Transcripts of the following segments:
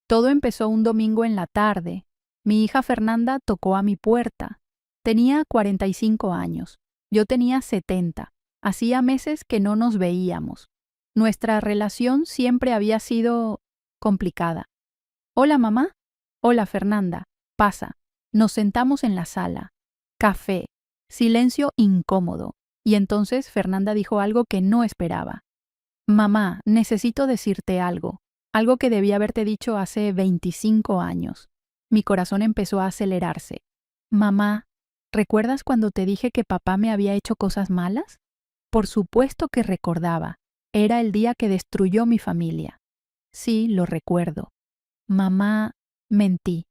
Todo empezó un domingo en la tarde. Mi hija Fernanda tocó a mi puerta. Tenía 45 años. Yo tenía 70. Hacía meses que no nos veíamos. Nuestra relación siempre había sido complicada. Hola, mamá. Hola, Fernanda. Pasa. Nos sentamos en la sala. Café. Silencio incómodo. Y entonces Fernanda dijo algo que no esperaba. Mamá, necesito decirte algo. Algo que debí haberte dicho hace 25 años. Mi corazón empezó a acelerarse. Mamá, ¿recuerdas cuando te dije que papá me había hecho cosas malas? Por supuesto que recordaba. Era el día que destruyó mi familia. Sí, lo recuerdo. Mamá, mentí.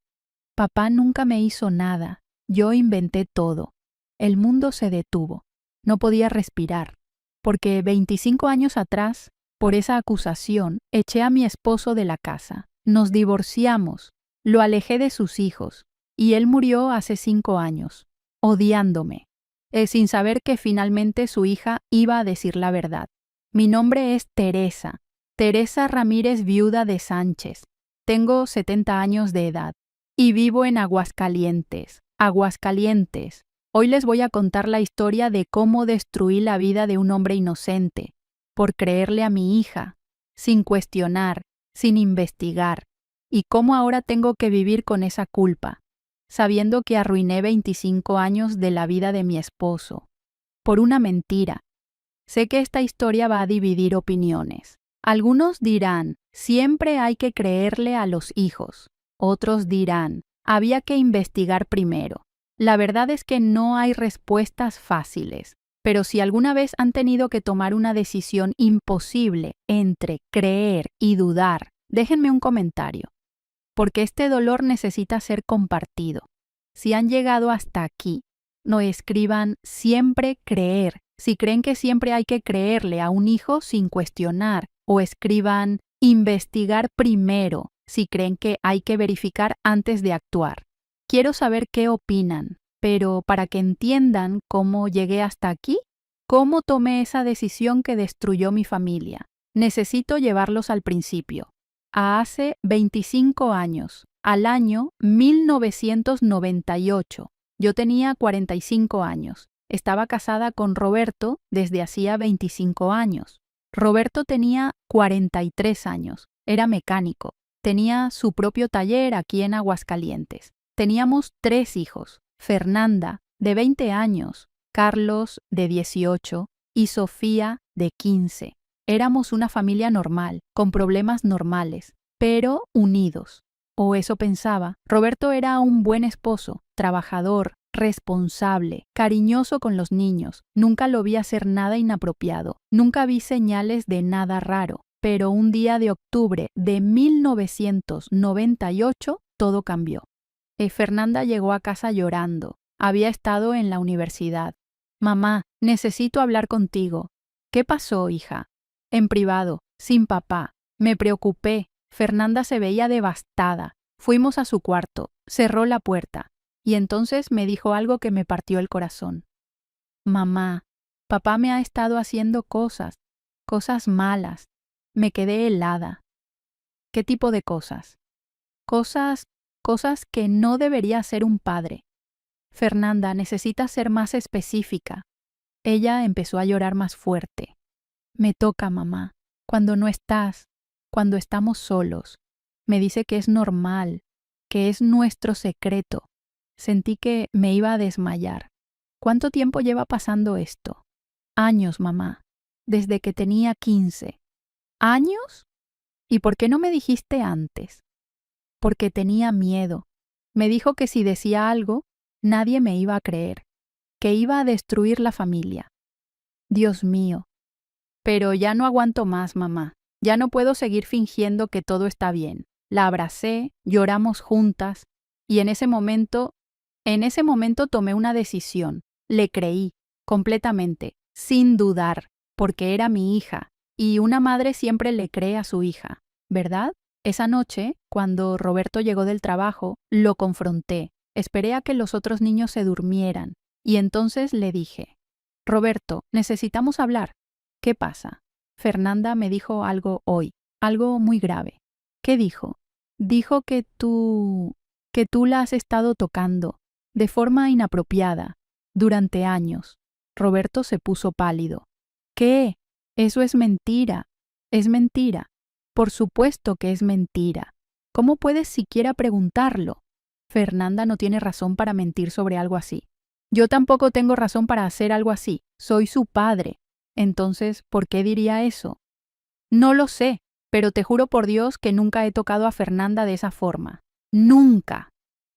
Papá nunca me hizo nada. Yo inventé todo. El mundo se detuvo. No podía respirar. Porque 25 años atrás, por esa acusación, eché a mi esposo de la casa. Nos divorciamos. Lo alejé de sus hijos. Y él murió hace 5 años, odiándome, sin saber que finalmente su hija iba a decir la verdad. Mi nombre es Teresa. Teresa Ramírez, viuda de Sánchez. Tengo 70 años de edad. Y vivo en Aguascalientes. Aguascalientes. Hoy les voy a contar la historia de cómo destruí la vida de un hombre inocente, por creerle a mi hija, sin cuestionar, sin investigar, y cómo ahora tengo que vivir con esa culpa, sabiendo que arruiné 25 años de la vida de mi esposo, por una mentira. Sé que esta historia va a dividir opiniones. Algunos dirán, siempre hay que creerle a los hijos. Otros dirán, había que investigar primero. La verdad es que no hay respuestas fáciles, pero si alguna vez han tenido que tomar una decisión imposible entre creer y dudar, déjenme un comentario, porque este dolor necesita ser compartido. Si han llegado hasta aquí, no escriban siempre creer, si creen que siempre hay que creerle a un hijo sin cuestionar, o escriban investigar primero, si creen que hay que verificar antes de actuar. Quiero saber qué opinan, pero para que entiendan cómo llegué hasta aquí, cómo tomé esa decisión que destruyó mi familia, necesito llevarlos al principio, a hace 25 años, al año 1998. Yo tenía 45 años. Estaba casada con Roberto desde hacía 25 años. Roberto tenía 43 años. Era mecánico. Tenía su propio taller aquí en Aguascalientes. Teníamos 3 hijos. Fernanda, de 20 años, Carlos, de 18, y Sofía, de 15. Éramos una familia normal, con problemas normales, pero unidos. O eso pensaba. Roberto era un buen esposo, trabajador, responsable, cariñoso con los niños. Nunca lo vi hacer nada inapropiado. Nunca vi señales de nada raro. Pero un día de octubre de 1998, todo cambió. Fernanda llegó a casa llorando. Había estado en la universidad. Mamá, necesito hablar contigo. ¿Qué pasó, hija? En privado, sin papá. Me preocupé. Fernanda se veía devastada. Fuimos a su cuarto. Cerró la puerta. Y entonces me dijo algo que me partió el corazón. Mamá, papá me ha estado haciendo cosas malas. Me quedé helada. ¿Qué tipo de cosas? Cosas que no debería hacer un padre. Fernanda, necesitas ser más específica. Ella empezó a llorar más fuerte. Me toca, mamá. Cuando no estás, cuando estamos solos. Me dice que es normal, que es nuestro secreto. Sentí que me iba a desmayar. ¿Cuánto tiempo lleva pasando esto? Años, mamá. Desde que tenía 15. ¿Años? ¿Y por qué no me dijiste antes? Porque tenía miedo. Me dijo que si decía algo, nadie me iba a creer, que iba a destruir la familia. Dios mío. Pero ya no aguanto más, mamá. Ya no puedo seguir fingiendo que todo está bien. La abracé, lloramos juntas, y en ese momento tomé una decisión. Le creí, completamente, sin dudar, porque era mi hija, y una madre siempre le cree a su hija, ¿verdad? Esa noche, cuando Roberto llegó del trabajo, lo confronté. Esperé a que los otros niños se durmieran, y entonces le dije, Roberto, necesitamos hablar. ¿Qué pasa? Fernanda me dijo algo hoy, algo muy grave. ¿Qué dijo? Dijo que tú la has estado tocando de forma inapropiada durante años. Roberto se puso pálido. ¿Qué? Eso es mentira. Es mentira. Por supuesto que es mentira. ¿Cómo puedes siquiera preguntarlo? Fernanda no tiene razón para mentir sobre algo así. Yo tampoco tengo razón para hacer algo así. Soy su padre. Entonces, ¿por qué diría eso? No lo sé, pero te juro por Dios que nunca he tocado a Fernanda de esa forma. Nunca.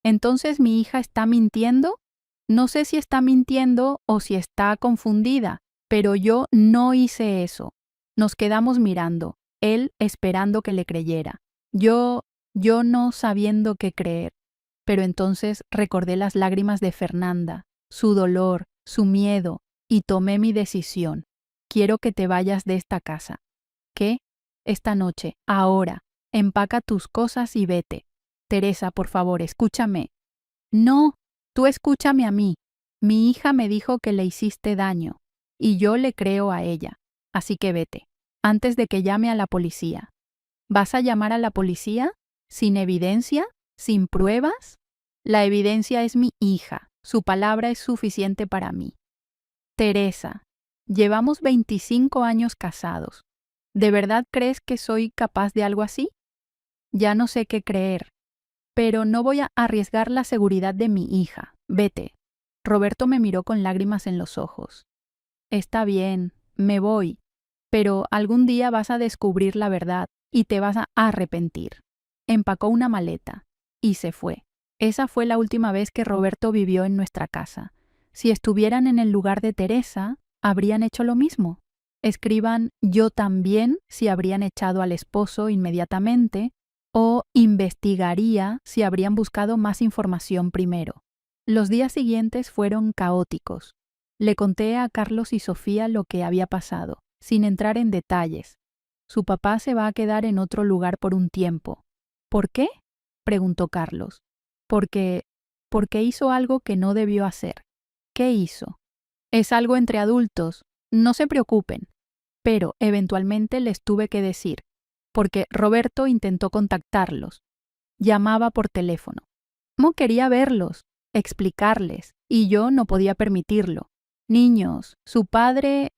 Entonces, ¿mi hija está mintiendo? No sé si está mintiendo o si está confundida, pero yo no hice eso. Nos quedamos mirando, él esperando que le creyera. Yo no sabiendo qué creer. Pero entonces recordé las lágrimas de Fernanda, su dolor, su miedo, y tomé mi decisión. Quiero que te vayas de esta casa. ¿Qué? Esta noche, ahora. Empaca tus cosas y vete. Teresa, por favor, escúchame. No, tú escúchame a mí. Mi hija me dijo que le hiciste daño, y yo le creo a ella. Así que vete, antes de que llame a la policía. ¿Vas a llamar a la policía? ¿Sin evidencia? ¿Sin pruebas? La evidencia es mi hija. Su palabra es suficiente para mí. Teresa, llevamos 25 años casados. ¿De verdad crees que soy capaz de algo así? Ya no sé qué creer. Pero no voy a arriesgar la seguridad de mi hija. Vete. Roberto me miró con lágrimas en los ojos. Está bien, me voy. Pero algún día vas a descubrir la verdad y te vas a arrepentir. Empacó una maleta y se fue. Esa fue la última vez que Roberto vivió en nuestra casa. Si estuvieran en el lugar de Teresa, habrían hecho lo mismo. Escriban yo también si habrían echado al esposo inmediatamente o investigaría si habrían buscado más información primero. Los días siguientes fueron caóticos. Le conté a Carlos y Sofía lo que había pasado, sin entrar en detalles. Su papá se va a quedar en otro lugar por un tiempo. ¿Por qué? Preguntó Carlos. Porque hizo algo que no debió hacer. ¿Qué hizo? Es algo entre adultos. No se preocupen. Pero eventualmente les tuve que decir, porque Roberto intentó contactarlos. Llamaba por teléfono. No quería verlos, explicarles, y yo no podía permitirlo. Niños, su padre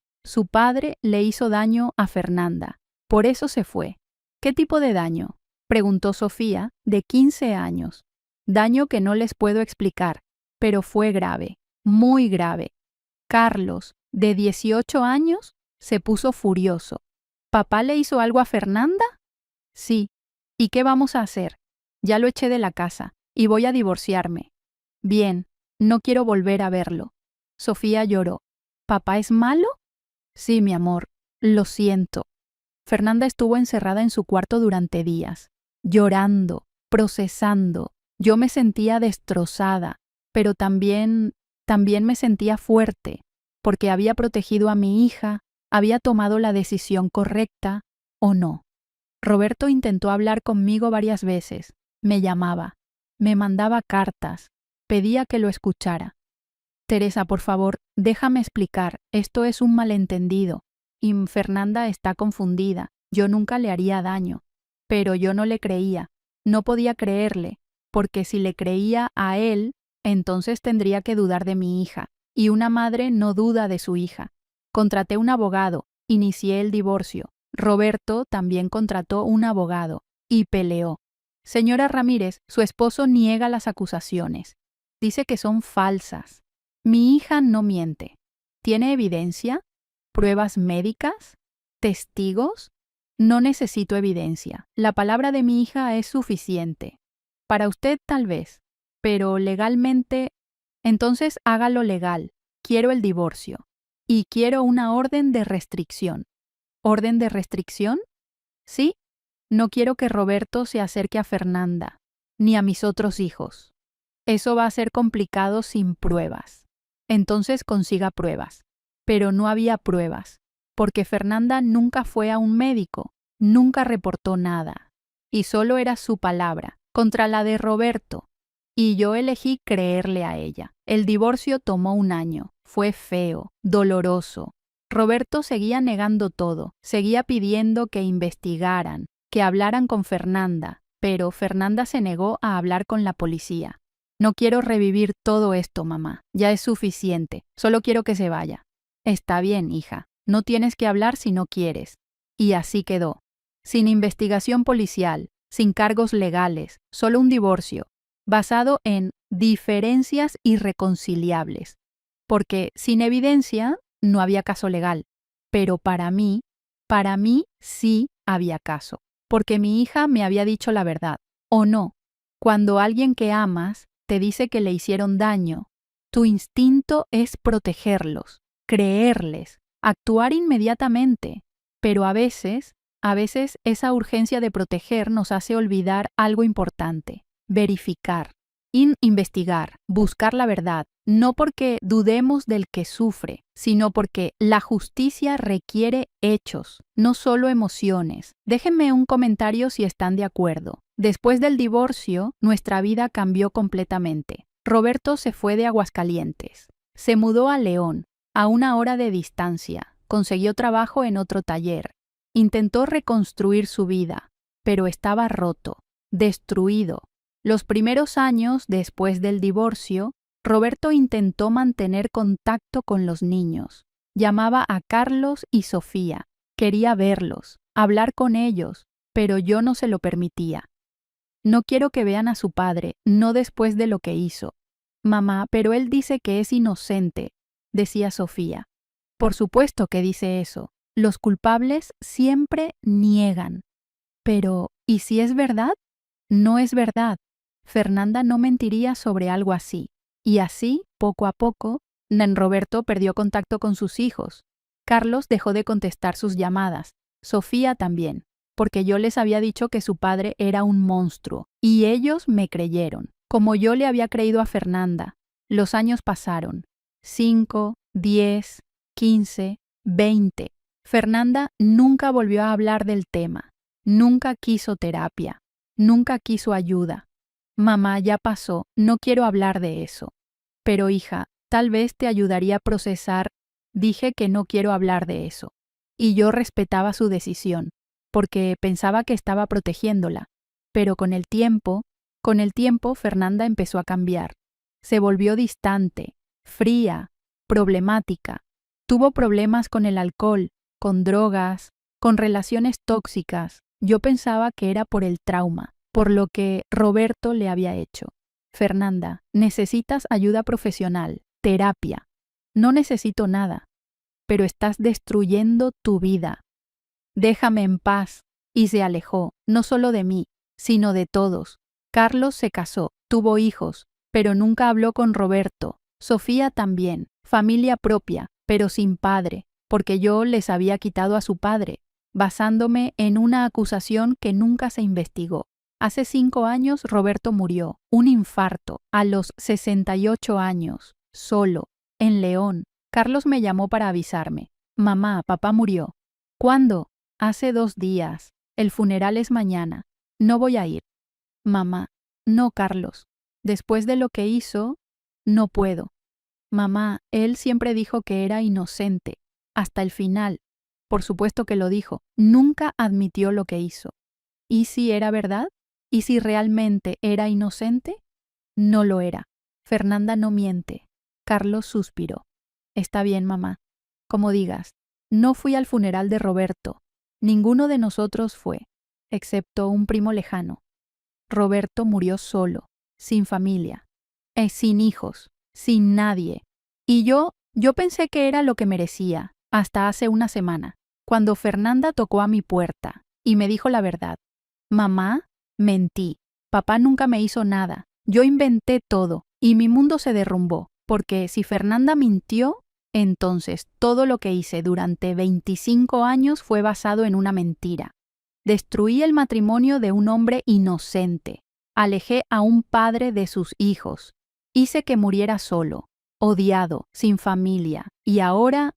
le hizo daño a Fernanda. Por eso se fue. ¿Qué tipo de daño? Preguntó Sofía, de 15 años. Daño que no les puedo explicar, pero fue grave, muy grave. Carlos, de 18 años, se puso furioso. ¿Papá le hizo algo a Fernanda? Sí. ¿Y qué vamos a hacer? Ya lo eché de la casa y voy a divorciarme. Bien, no quiero volver a verlo. Sofía lloró. ¿Papá es malo? Sí, mi amor, lo siento. Fernanda estuvo encerrada en su cuarto durante días, llorando, procesando. Yo me sentía destrozada, pero también me sentía fuerte, porque había protegido a mi hija, había tomado la decisión correcta o no. Roberto intentó hablar conmigo varias veces, me llamaba, me mandaba cartas, pedía que lo escuchara. Teresa, por favor, déjame explicar, esto es un malentendido. Y Fernanda está confundida, yo nunca le haría daño. Pero yo no le creía, no podía creerle, porque si le creía a él, entonces tendría que dudar de mi hija, y una madre no duda de su hija. Contraté un abogado, inicié el divorcio. Roberto también contrató un abogado, y peleó. Señora Ramírez, su esposo niega las acusaciones. Dice que son falsas. Mi hija no miente. ¿Tiene evidencia? ¿Pruebas médicas? ¿Testigos? No necesito evidencia. La palabra de mi hija es suficiente. Para usted tal vez, pero legalmente, entonces hágalo legal. Quiero el divorcio. Y quiero una orden de restricción. ¿Orden de restricción? Sí. No quiero que Roberto se acerque a Fernanda, ni a mis otros hijos. Eso va a ser complicado sin pruebas. Entonces consiga pruebas. Pero no había pruebas, porque Fernanda nunca fue a un médico, nunca reportó nada. Y solo era su palabra, contra la de Roberto. Y yo elegí creerle a ella. El divorcio tomó 1 año. Fue feo, doloroso. Roberto seguía negando todo, seguía pidiendo que investigaran, que hablaran con Fernanda. pero Fernanda se negó a hablar con la policía. No quiero revivir todo esto, mamá. Ya es suficiente. Solo quiero que se vaya. Está bien, hija. No tienes que hablar si no quieres. Y así quedó. Sin investigación policial, sin cargos legales, solo un divorcio, basado en diferencias irreconciliables. Porque sin evidencia no había caso legal. Pero para mí sí había caso. Porque mi hija me había dicho la verdad. ¿O no? Cuando alguien que amas te dice que le hicieron daño, tu instinto es protegerlos, creerles, actuar inmediatamente. Pero a veces esa urgencia de proteger nos hace olvidar algo importante: verificar, investigar, buscar la verdad, no porque dudemos del que sufre, sino porque la justicia requiere hechos, no solo emociones. Déjenme un comentario si están de acuerdo. Después del divorcio, nuestra vida cambió completamente. Roberto se fue de Aguascalientes. Se mudó a León, a 1 hora de distancia. Consiguió trabajo en otro taller. Intentó reconstruir su vida, pero estaba roto, destruido. Los primeros años después del divorcio, Roberto intentó mantener contacto con los niños. Llamaba a Carlos y Sofía. Quería verlos, hablar con ellos, pero yo no se lo permitía. No quiero que vean a su padre, no después de lo que hizo. Mamá, pero él dice que es inocente, decía Sofía. Por supuesto que dice eso. Los culpables siempre niegan. Pero, ¿y si es verdad? No es verdad. Fernanda no mentiría sobre algo así. Y así, poco a poco, Roberto perdió contacto con sus hijos. Carlos dejó de contestar sus llamadas. Sofía también, porque yo les había dicho que su padre era un monstruo, y ellos me creyeron, como yo le había creído a Fernanda. Los años pasaron. 5, 10, 15, 20. Fernanda nunca volvió a hablar del tema. Nunca quiso terapia. Nunca quiso ayuda. Mamá, ya pasó, no quiero hablar de eso. Pero hija, tal vez te ayudaría a procesar. Dije que no quiero hablar de eso. Y yo respetaba su decisión, porque pensaba que estaba protegiéndola. Pero con el tiempo, Fernanda empezó a cambiar. Se volvió distante, fría, problemática. Tuvo problemas con el alcohol, con drogas, con relaciones tóxicas. Yo pensaba que era por el trauma, por lo que Roberto le había hecho. Fernanda, necesitas ayuda profesional, terapia. No necesito nada, pero estás destruyendo tu vida. Déjame en paz. Y se alejó, no solo de mí, sino de todos. Carlos se casó, tuvo hijos, pero nunca habló con Roberto. Sofía también, familia propia, pero sin padre, porque yo les había quitado a su padre, basándome en una acusación que nunca se investigó. Hace 5 años Roberto murió, un infarto, a los 68 años, solo, en León. Carlos me llamó para avisarme. Mamá, papá murió. ¿Cuándo? Hace 2 días. El funeral es mañana. No voy a ir. Mamá, no, Carlos. Después de lo que hizo, no puedo. Mamá, él siempre dijo que era inocente, hasta el final. Por supuesto que lo dijo. Nunca admitió lo que hizo. ¿Y si era verdad? ¿Y si realmente era inocente? No lo era. Fernanda no miente. Carlos suspiró. Está bien, mamá. Como digas. No fui al funeral de Roberto. Ninguno de nosotros fue, excepto un primo lejano. Roberto murió solo, sin familia, sin hijos, sin nadie. Y yo pensé que era lo que merecía, hasta hace una semana, cuando Fernanda tocó a mi puerta y me dijo la verdad. Mamá, mentí. Papá nunca me hizo nada. Yo inventé todo y mi mundo se derrumbó, porque si Fernanda mintió, entonces todo lo que hice durante 25 años fue basado en una mentira. Destruí el matrimonio de un hombre inocente. Alejé a un padre de sus hijos. Hice que muriera solo, odiado, sin familia. Y ahora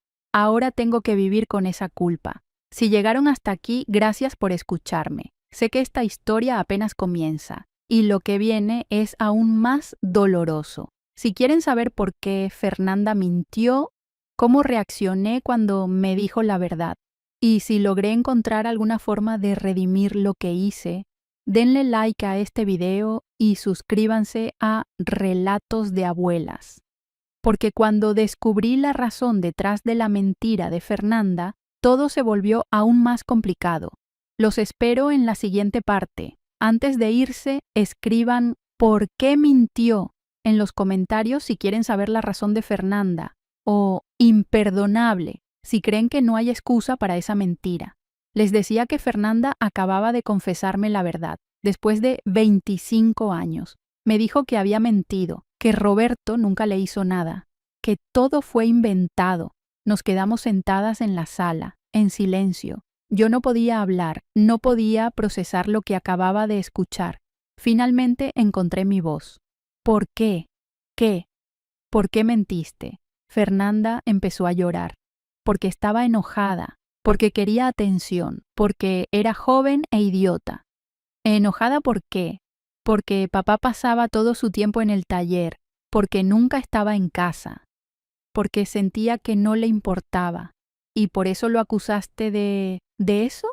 tengo que vivir con esa culpa. Si llegaron hasta aquí, gracias por escucharme. Sé que esta historia apenas comienza, y lo que viene es aún más doloroso. Si quieren saber por qué Fernanda mintió, cómo reaccioné cuando me dijo la verdad, y si logré encontrar alguna forma de redimir lo que hice, Denle like a este video y suscríbanse a Relatos de Abuelas. Porque cuando descubrí la razón detrás de la mentira de Fernanda, todo se volvió aún más complicado. Los espero en la siguiente parte. Antes de irse, escriban ¿por qué mintió? En los comentarios si quieren saber la razón de Fernanda, o imperdonable si creen que no hay excusa para esa mentira. Les decía que Fernanda acababa de confesarme la verdad, después de 25 años. Me dijo que había mentido, que Roberto nunca le hizo nada, que todo fue inventado. Nos quedamos sentadas en la sala, en silencio. Yo no podía hablar, no podía procesar lo que acababa de escuchar. Finalmente encontré mi voz. ¿Por qué? ¿Qué? ¿Por qué mentiste? Fernanda empezó a llorar, porque estaba enojada, porque quería atención, porque era joven e idiota. ¿Enojada por qué? Porque papá pasaba todo su tiempo en el taller, porque nunca estaba en casa, porque sentía que no le importaba. ¿Y por eso lo acusaste de eso?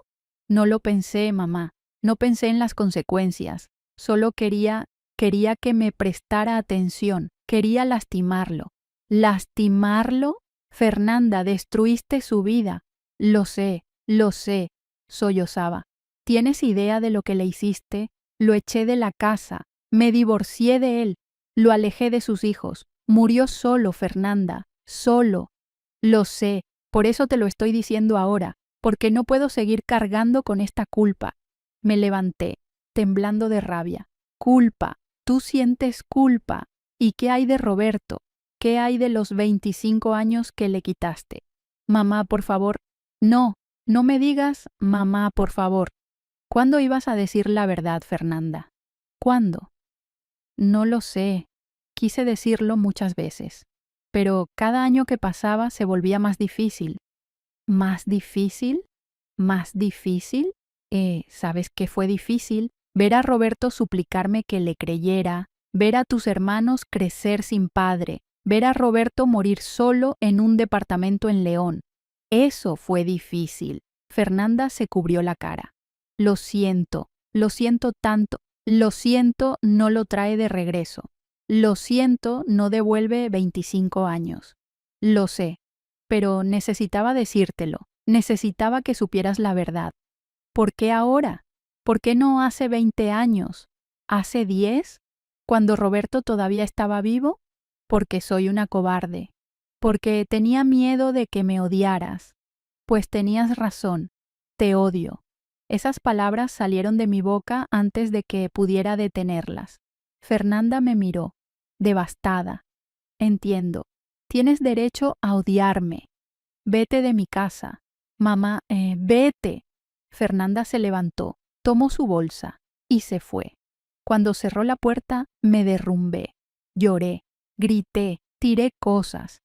No lo pensé, mamá. No pensé en las consecuencias. Solo quería que me prestara atención. Quería lastimarlo. ¿Lastimarlo? Fernanda, destruiste su vida. Lo sé, sollozaba. ¿Tienes idea de lo que le hiciste? Lo eché de la casa, me divorcié de él, lo alejé de sus hijos. Murió solo, Fernanda, solo. Lo sé, por eso te lo estoy diciendo ahora, porque no puedo seguir cargando con esta culpa. Me levanté, temblando de rabia. Culpa, tú sientes culpa. ¿Y qué hay de Roberto? ¿Qué hay de los 25 años que le quitaste? Mamá, por favor. No, no me digas, mamá, por favor. ¿Cuándo ibas a decir la verdad, Fernanda? ¿Cuándo? No lo sé. Quise decirlo muchas veces, pero cada año que pasaba se volvía más difícil. ¿Más difícil? ¿Más difícil? ¿Sabes qué fue difícil? Ver a Roberto suplicarme que le creyera, ver a tus hermanos crecer sin padre, ver a Roberto morir solo en un departamento en León. Eso fue difícil. Fernanda se cubrió la cara. Lo siento tanto. Lo siento no lo trae de regreso. Lo siento no devuelve 25 años. Lo sé, pero necesitaba decírtelo. Necesitaba que supieras la verdad. ¿Por qué ahora? ¿Por qué no hace 20 años? ¿Hace 10? ¿Cuando Roberto todavía estaba vivo? Porque soy una cobarde. Porque tenía miedo de que me odiaras. Pues tenías razón. Te odio. Esas palabras salieron de mi boca antes de que pudiera detenerlas. Fernanda me miró, devastada. Entiendo. Tienes derecho a odiarme. Vete de mi casa. Mamá, vete. Fernanda se levantó, tomó su bolsa y se fue. Cuando cerró la puerta, me derrumbé. Lloré, grité, tiré cosas.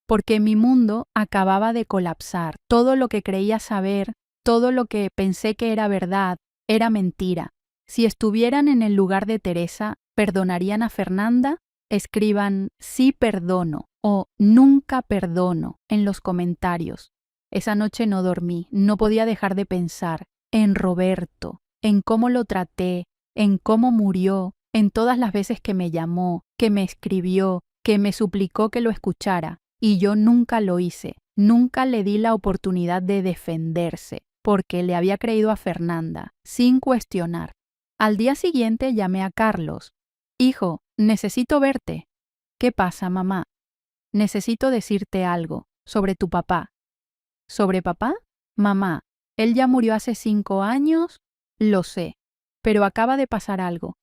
Porque mi mundo acababa de colapsar. Todo lo que creía saber, todo lo que pensé que era verdad, era mentira. Si estuvieran en el lugar de Teresa, ¿perdonarían a Fernanda? Escriban sí perdono o nunca perdono en los comentarios. Esa noche no dormí, no podía dejar de pensar en Roberto, en cómo lo traté, en cómo murió, en todas las veces que me llamó, que me escribió, que me suplicó que lo escuchara. Y yo nunca lo hice, nunca le di la oportunidad de defenderse, porque le había creído a Fernanda, sin cuestionar. Al día siguiente llamé a Carlos. Hijo, necesito verte. ¿Qué pasa, mamá? Necesito decirte algo sobre tu papá. ¿Sobre papá? Mamá, él ya murió hace 5 años, lo sé, pero acaba de pasar algo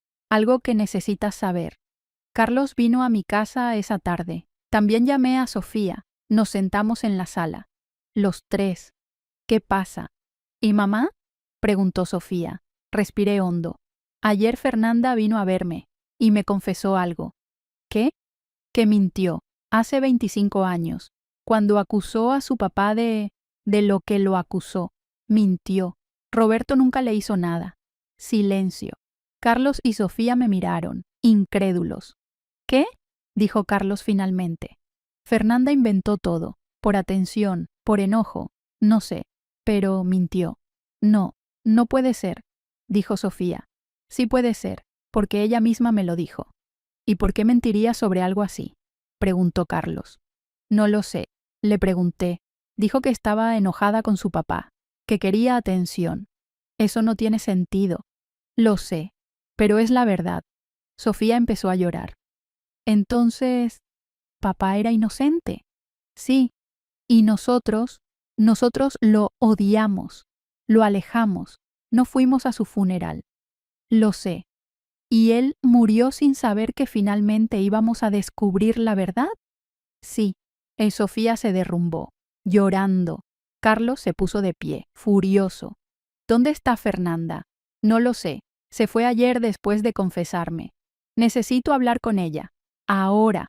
que necesitas saber. Carlos vino a mi casa esa tarde. También llamé a Sofía. Nos sentamos en la sala. Los 3. ¿Qué pasa? ¿Y mamá? Preguntó Sofía. Respiré hondo. Ayer Fernanda vino a verme y me confesó algo. ¿Qué? Que mintió. Hace 25 años. Cuando acusó a su papá de lo que lo acusó. Mintió. Roberto nunca le hizo nada. Silencio. Carlos y Sofía me miraron, incrédulos. ¿Qué? Dijo Carlos finalmente. Fernanda inventó todo, por atención, por enojo, no sé, pero mintió. No, no puede ser, dijo Sofía. Sí puede ser, porque ella misma me lo dijo. ¿Y por qué mentiría sobre algo así? Preguntó Carlos. No lo sé. Le pregunté. Dijo que estaba enojada con su papá, que quería atención. Eso no tiene sentido. Lo sé, pero es la verdad. Sofía empezó a llorar. Entonces, ¿papá era inocente? Sí, y nosotros lo odiamos, lo alejamos, no fuimos a su funeral. Lo sé. ¿Y él murió sin saber que finalmente íbamos a descubrir la verdad? Sí. Sofía se derrumbó, llorando. Carlos se puso de pie, furioso. ¿Dónde está Fernanda? No lo sé. Se fue ayer después de confesarme. Necesito hablar con ella. Ahora.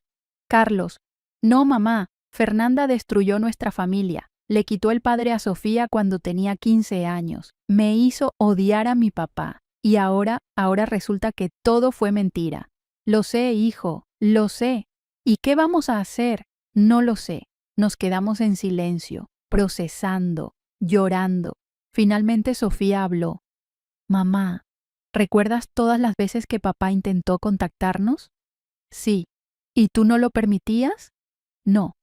Carlos. No, mamá. Fernanda destruyó nuestra familia. Le quitó el padre a Sofía cuando tenía 15 años. Me hizo odiar a mi papá. Y ahora resulta que todo fue mentira. Lo sé, hijo. Lo sé. ¿Y qué vamos a hacer? No lo sé. Nos quedamos en silencio, procesando, llorando. Finalmente Sofía habló. Mamá, ¿recuerdas todas las veces que papá intentó contactarnos? Sí. ¿Y tú no lo permitías? No.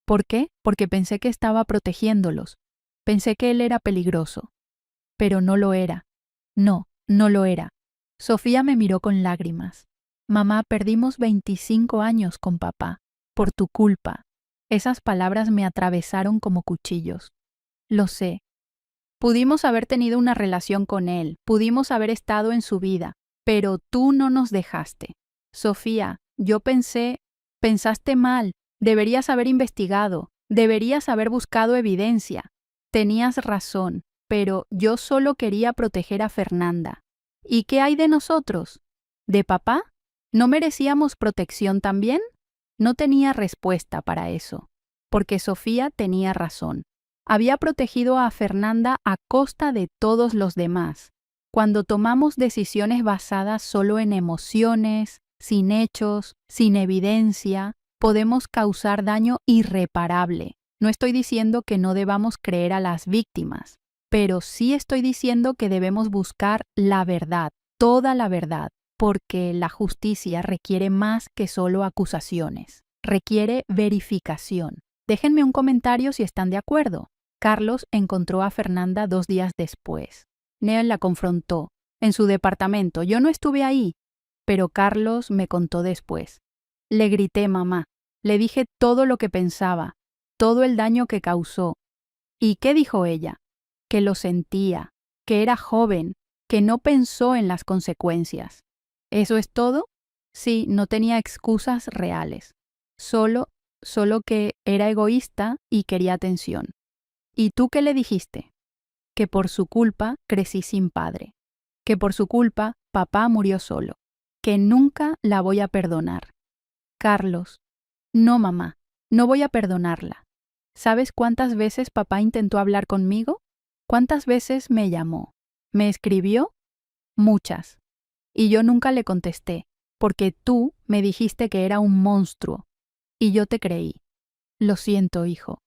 ¿Por qué? Porque pensé que estaba protegiéndolos. Pensé que él era peligroso. Pero no lo era. No, no lo era. Sofía me miró con lágrimas. Mamá, perdimos 25 años con papá. Por tu culpa. Esas palabras me atravesaron como cuchillos. Lo sé. Pudimos haber tenido una relación con él, pudimos haber estado en su vida, pero tú no nos dejaste. Sofía, yo pensaste mal, deberías haber investigado, deberías haber buscado evidencia. Tenías razón, pero yo solo quería proteger a Fernanda. ¿Y qué hay de nosotros? ¿De papá? ¿No merecíamos protección también? No tenía respuesta para eso, porque Sofía tenía razón. Había protegido a Fernanda a costa de todos los demás. Cuando tomamos decisiones basadas solo en emociones, sin hechos, sin evidencia, podemos causar daño irreparable. No estoy diciendo que no debamos creer a las víctimas, pero sí estoy diciendo que debemos buscar la verdad, toda la verdad, porque la justicia requiere más que solo acusaciones. Requiere verificación. Déjenme un comentario si están de acuerdo. Carlos encontró a Fernanda 2 días después. Neal la confrontó. En su departamento. Yo no estuve ahí. Pero Carlos me contó después. Le grité, mamá. Le dije todo lo que pensaba, todo el daño que causó. ¿Y qué dijo ella? Que lo sentía, que era joven, que no pensó en las consecuencias. ¿Eso es todo? Sí, no tenía excusas reales. Solo que era egoísta y quería atención. ¿Y tú qué le dijiste? Que por su culpa crecí sin padre. Que por su culpa papá murió solo. Que nunca la voy a perdonar. Carlos. No, mamá, no voy a perdonarla. ¿Sabes cuántas veces papá intentó hablar conmigo? ¿Cuántas veces me llamó? ¿Me escribió? Muchas. Y yo nunca le contesté, porque tú me dijiste que era un monstruo. Y yo te creí. Lo siento, hijo.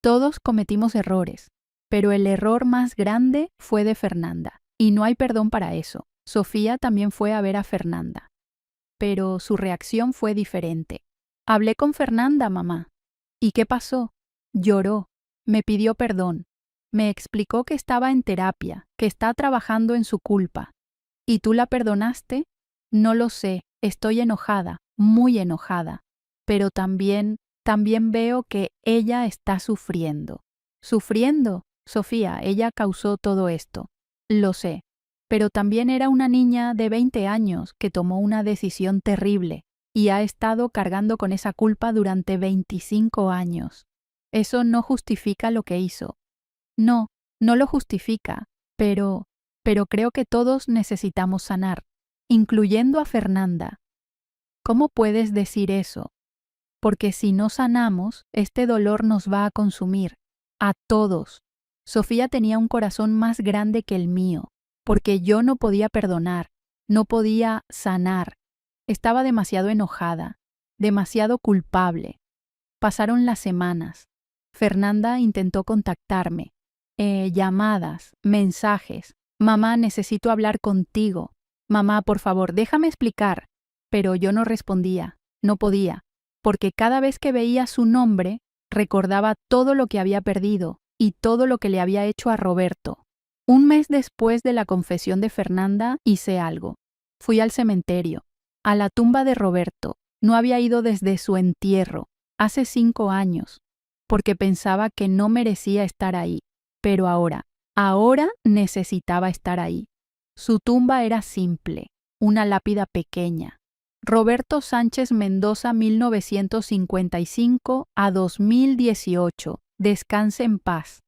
Todos cometimos errores, pero el error más grande fue de Fernanda, y no hay perdón para eso. Sofía también fue a ver a Fernanda, pero su reacción fue diferente. Hablé con Fernanda, mamá. ¿Y qué pasó? Lloró, me pidió perdón, me explicó que estaba en terapia, que está trabajando en su culpa. ¿Y tú la perdonaste? No lo sé, estoy enojada, muy enojada, pero también veo que ella está sufriendo. ¿Sufriendo? Sofía, ella causó todo esto. Lo sé, pero también era una niña de 20 años que tomó una decisión terrible y ha estado cargando con esa culpa durante 25 años. Eso no justifica lo que hizo. No, no lo justifica, pero creo que todos necesitamos sanar, incluyendo a Fernanda. ¿Cómo puedes decir eso? Porque si no sanamos, este dolor nos va a consumir, a todos. Sofía tenía un corazón más grande que el mío, porque yo no podía perdonar, no podía sanar. Estaba demasiado enojada, demasiado culpable. Pasaron las semanas. Fernanda intentó contactarme. Llamadas, mensajes. Mamá, necesito hablar contigo. Mamá, por favor, déjame explicar. Pero yo no respondía, no podía, porque cada vez que veía su nombre, recordaba todo lo que había perdido y todo lo que le había hecho a Roberto. Un mes después de la confesión de Fernanda, hice algo. Fui al cementerio, a la tumba de Roberto. No había ido desde su entierro, hace 5 años, porque pensaba que no merecía estar ahí. Pero ahora necesitaba estar ahí. Su tumba era simple, una lápida pequeña. Roberto Sánchez Mendoza, 1955 a 2018. Descanse en paz.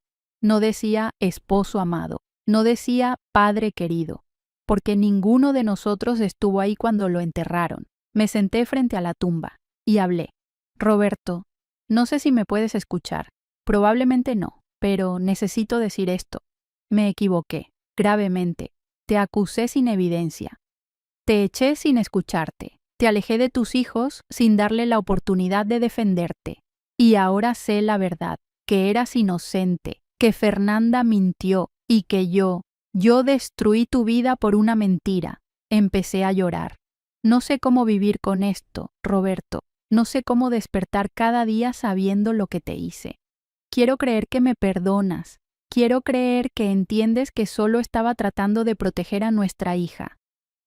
No decía esposo amado, no decía padre querido, porque ninguno de nosotros estuvo ahí cuando lo enterraron. Me senté frente a la tumba y hablé. Roberto, no sé si me puedes escuchar. Probablemente no, pero necesito decir esto. Me equivoqué, gravemente. Te acusé sin evidencia. Te eché sin escucharte. Te alejé de tus hijos sin darle la oportunidad de defenderte. Y ahora sé la verdad, que eras inocente, que Fernanda mintió y que yo destruí tu vida por una mentira. Empecé a llorar. No sé cómo vivir con esto, Roberto. No sé cómo despertar cada día sabiendo lo que te hice. Quiero creer que me perdonas. Quiero creer que entiendes que solo estaba tratando de proteger a nuestra hija.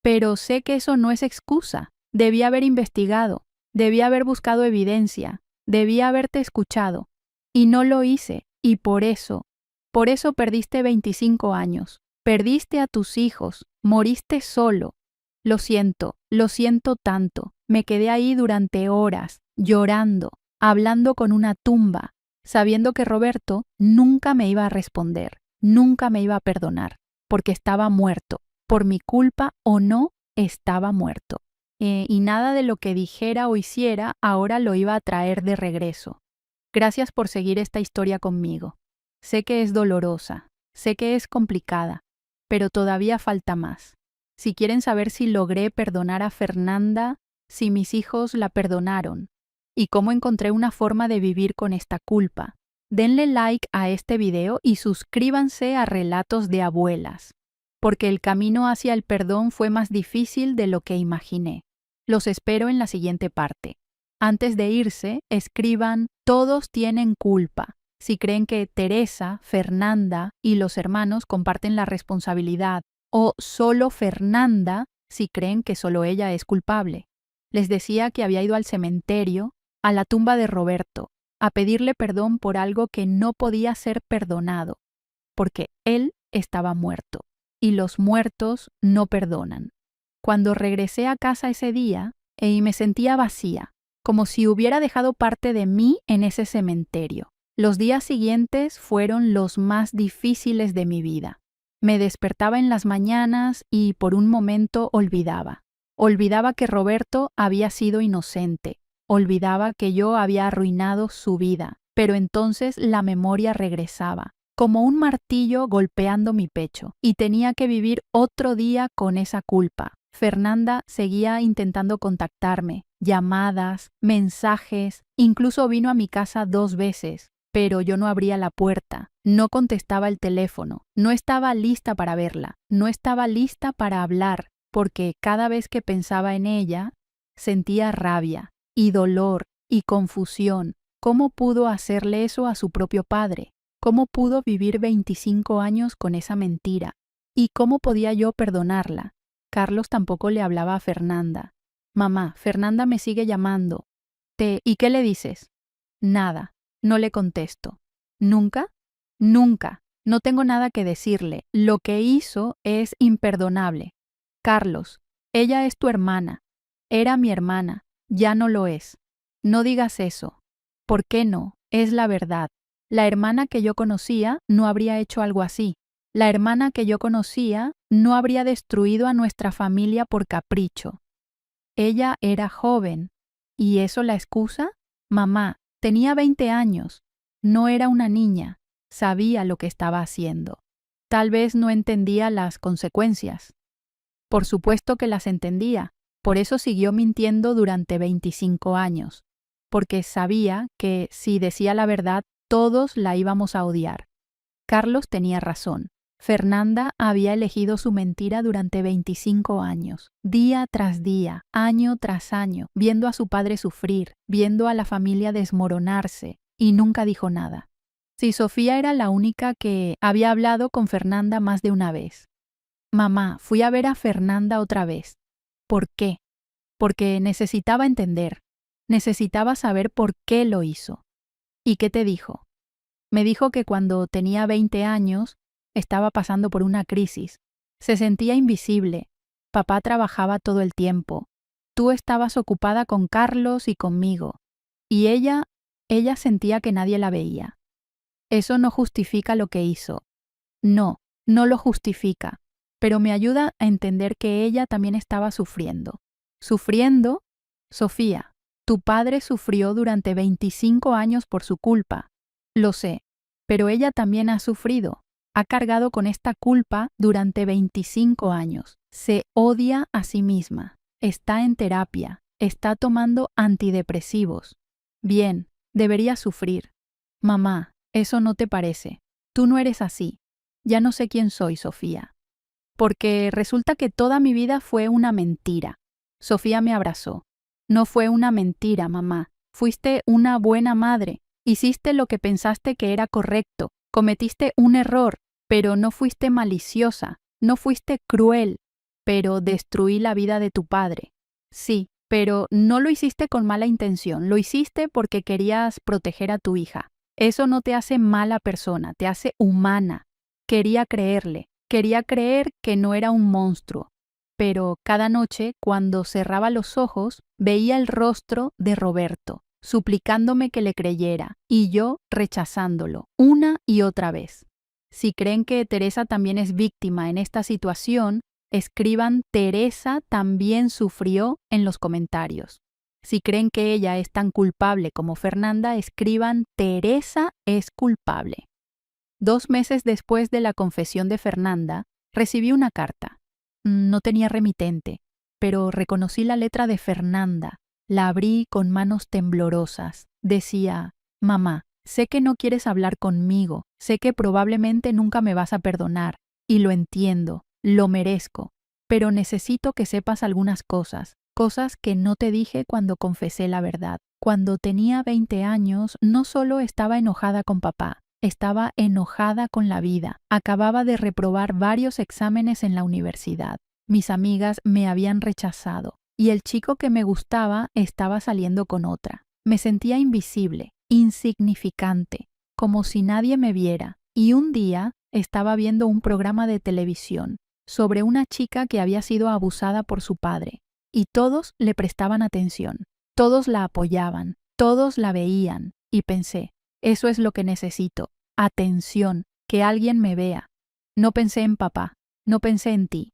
Pero sé que eso no es excusa. Debí haber investigado, debí haber buscado evidencia, debí haberte escuchado. Y no lo hice, y por eso perdiste 25 años. Perdiste a tus hijos, moriste solo. Lo siento tanto. Me quedé ahí durante horas, llorando, hablando con una tumba, sabiendo que Roberto nunca me iba a responder, nunca me iba a perdonar, porque estaba muerto. Por mi culpa o no, estaba muerto. Y nada de lo que dijera o hiciera ahora lo iba a traer de regreso. Gracias por seguir esta historia conmigo. Sé que es dolorosa, sé que es complicada, pero todavía falta más. Si quieren saber si logré perdonar a Fernanda, si mis hijos la perdonaron, y cómo encontré una forma de vivir con esta culpa, denle like a este video y suscríbanse a Relatos de Abuelas, porque el camino hacia el perdón fue más difícil de lo que imaginé. Los espero en la siguiente parte. Antes de irse, escriban "Todos tienen culpa" si creen que Teresa, Fernanda y los hermanos comparten la responsabilidad, o solo Fernanda si creen que solo ella es culpable. Les decía que había ido al cementerio, a la tumba de Roberto, a pedirle perdón por algo que no podía ser perdonado, porque él estaba muerto, y los muertos no perdonan. Cuando regresé a casa ese día, me sentía vacía, como si hubiera dejado parte de mí en ese cementerio. Los días siguientes fueron los más difíciles de mi vida. Me despertaba en las mañanas y por un momento olvidaba. Olvidaba que Roberto había sido inocente. Olvidaba que yo había arruinado su vida. Pero entonces la memoria regresaba, como un martillo golpeando mi pecho, y tenía que vivir otro día con esa culpa. Fernanda seguía intentando contactarme, llamadas, mensajes, incluso vino a mi casa 2 veces, pero yo no abría la puerta, no contestaba el teléfono, no estaba lista para verla, no estaba lista para hablar, porque cada vez que pensaba en ella, sentía rabia y dolor y confusión. ¿Cómo pudo hacerle eso a su propio padre? ¿Cómo pudo vivir 25 años con esa mentira? ¿Y cómo podía yo perdonarla? Carlos tampoco le hablaba a Fernanda. Mamá, Fernanda me sigue llamando. ¿Y qué le dices? Nada, no le contesto. ¿Nunca? Nunca. No tengo nada que decirle. Lo que hizo es imperdonable. Carlos, ella es tu hermana. Era mi hermana. Ya no lo es. No digas eso. ¿Por qué no? Es la verdad. La hermana que yo conocía no habría hecho algo así. La hermana que yo conocía no habría destruido a nuestra familia por capricho. Ella era joven. ¿Y eso la excusa? Mamá, tenía 20 años. No era una niña. Sabía lo que estaba haciendo. Tal vez no entendía las consecuencias. Por supuesto que las entendía. Por eso siguió mintiendo durante 25 años. Porque sabía que si decía la verdad, todos la íbamos a odiar. Carlos tenía razón. Fernanda había elegido su mentira durante 25 años, día tras día, año tras año, viendo a su padre sufrir, viendo a la familia desmoronarse, y nunca dijo nada. Si Sofía era la única que había hablado con Fernanda más de una vez. Mamá, fui a ver a Fernanda otra vez. ¿Por qué? Porque necesitaba entender, necesitaba saber por qué lo hizo. ¿Y qué te dijo? Me dijo que cuando tenía 20 años estaba pasando por una crisis. Se sentía invisible. Papá trabajaba todo el tiempo. Tú estabas ocupada con Carlos y conmigo. Y ella sentía que nadie la veía. Eso no justifica lo que hizo. No, no lo justifica. Pero me ayuda a entender que ella también estaba sufriendo. ¿Sufriendo? Sofía, tu padre sufrió durante 25 años por su culpa. Lo sé, pero ella también ha sufrido. Ha cargado con esta culpa durante 25 años. Se odia a sí misma. Está en terapia. Está tomando antidepresivos. Bien, debería sufrir. Mamá, eso no te parece. Tú no eres así. Ya no sé quién soy, Sofía. Porque resulta que toda mi vida fue una mentira. Sofía me abrazó. No fue una mentira, mamá. Fuiste una buena madre. Hiciste lo que pensaste que era correcto. Cometiste un error, pero no fuiste maliciosa. No fuiste cruel, pero destruí la vida de tu padre. Sí, pero no lo hiciste con mala intención. Lo hiciste porque querías proteger a tu hija. Eso no te hace mala persona, te hace humana. Quería creerle. Quería creer que no era un monstruo, pero cada noche, cuando cerraba los ojos, veía el rostro de Roberto, suplicándome que le creyera, y yo rechazándolo, una y otra vez. Si creen que Teresa también es víctima en esta situación, escriban Teresa también sufrió en los comentarios. Si creen que ella es tan culpable como Fernanda, escriban Teresa es culpable. 2 meses después de la confesión de Fernanda, recibí una carta. No tenía remitente, pero reconocí la letra de Fernanda. La abrí con manos temblorosas. Decía, mamá, sé que no quieres hablar conmigo, sé que probablemente nunca me vas a perdonar, y lo entiendo, lo merezco, pero necesito que sepas algunas cosas, cosas que no te dije cuando confesé la verdad. Cuando tenía 20 años, no solo estaba enojada con papá, estaba enojada con la vida. Acababa de reprobar varios exámenes en la universidad. Mis amigas me habían rechazado y el chico que me gustaba estaba saliendo con otra. Me sentía invisible, insignificante, como si nadie me viera. Y un día estaba viendo un programa de televisión sobre una chica que había sido abusada por su padre y todos le prestaban atención, todos la apoyaban, todos la veían y pensé, eso es lo que necesito, atención, que alguien me vea. No pensé en papá, no pensé en ti,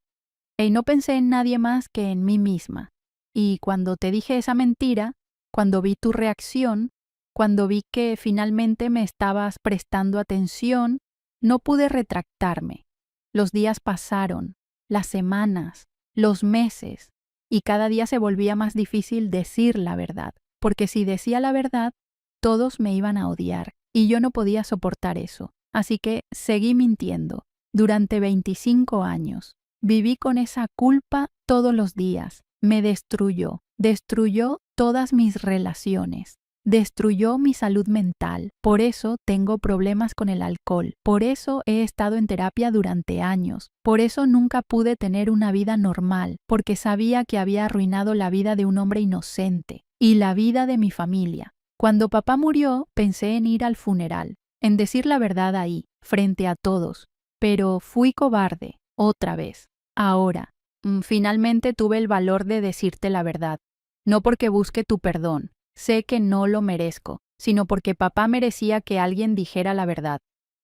y no pensé en nadie más que en mí misma. Y cuando te dije esa mentira, cuando vi tu reacción, cuando vi que finalmente me estabas prestando atención, no pude retractarme. Los días pasaron, las semanas, los meses, y cada día se volvía más difícil decir la verdad, porque si decía la verdad, todos me iban a odiar. Y yo no podía soportar eso. Así que seguí mintiendo. Durante 25 años. Viví con esa culpa todos los días. Me destruyó. Destruyó todas mis relaciones. Destruyó mi salud mental. Por eso tengo problemas con el alcohol. Por eso he estado en terapia durante años. Por eso nunca pude tener una vida normal. Porque sabía que había arruinado la vida de un hombre inocente. Y la vida de mi familia. Cuando papá murió, pensé en ir al funeral, en decir la verdad ahí, frente a todos, pero fui cobarde, otra vez. Ahora, finalmente tuve el valor de decirte la verdad, no porque busque tu perdón, sé que no lo merezco, sino porque papá merecía que alguien dijera la verdad,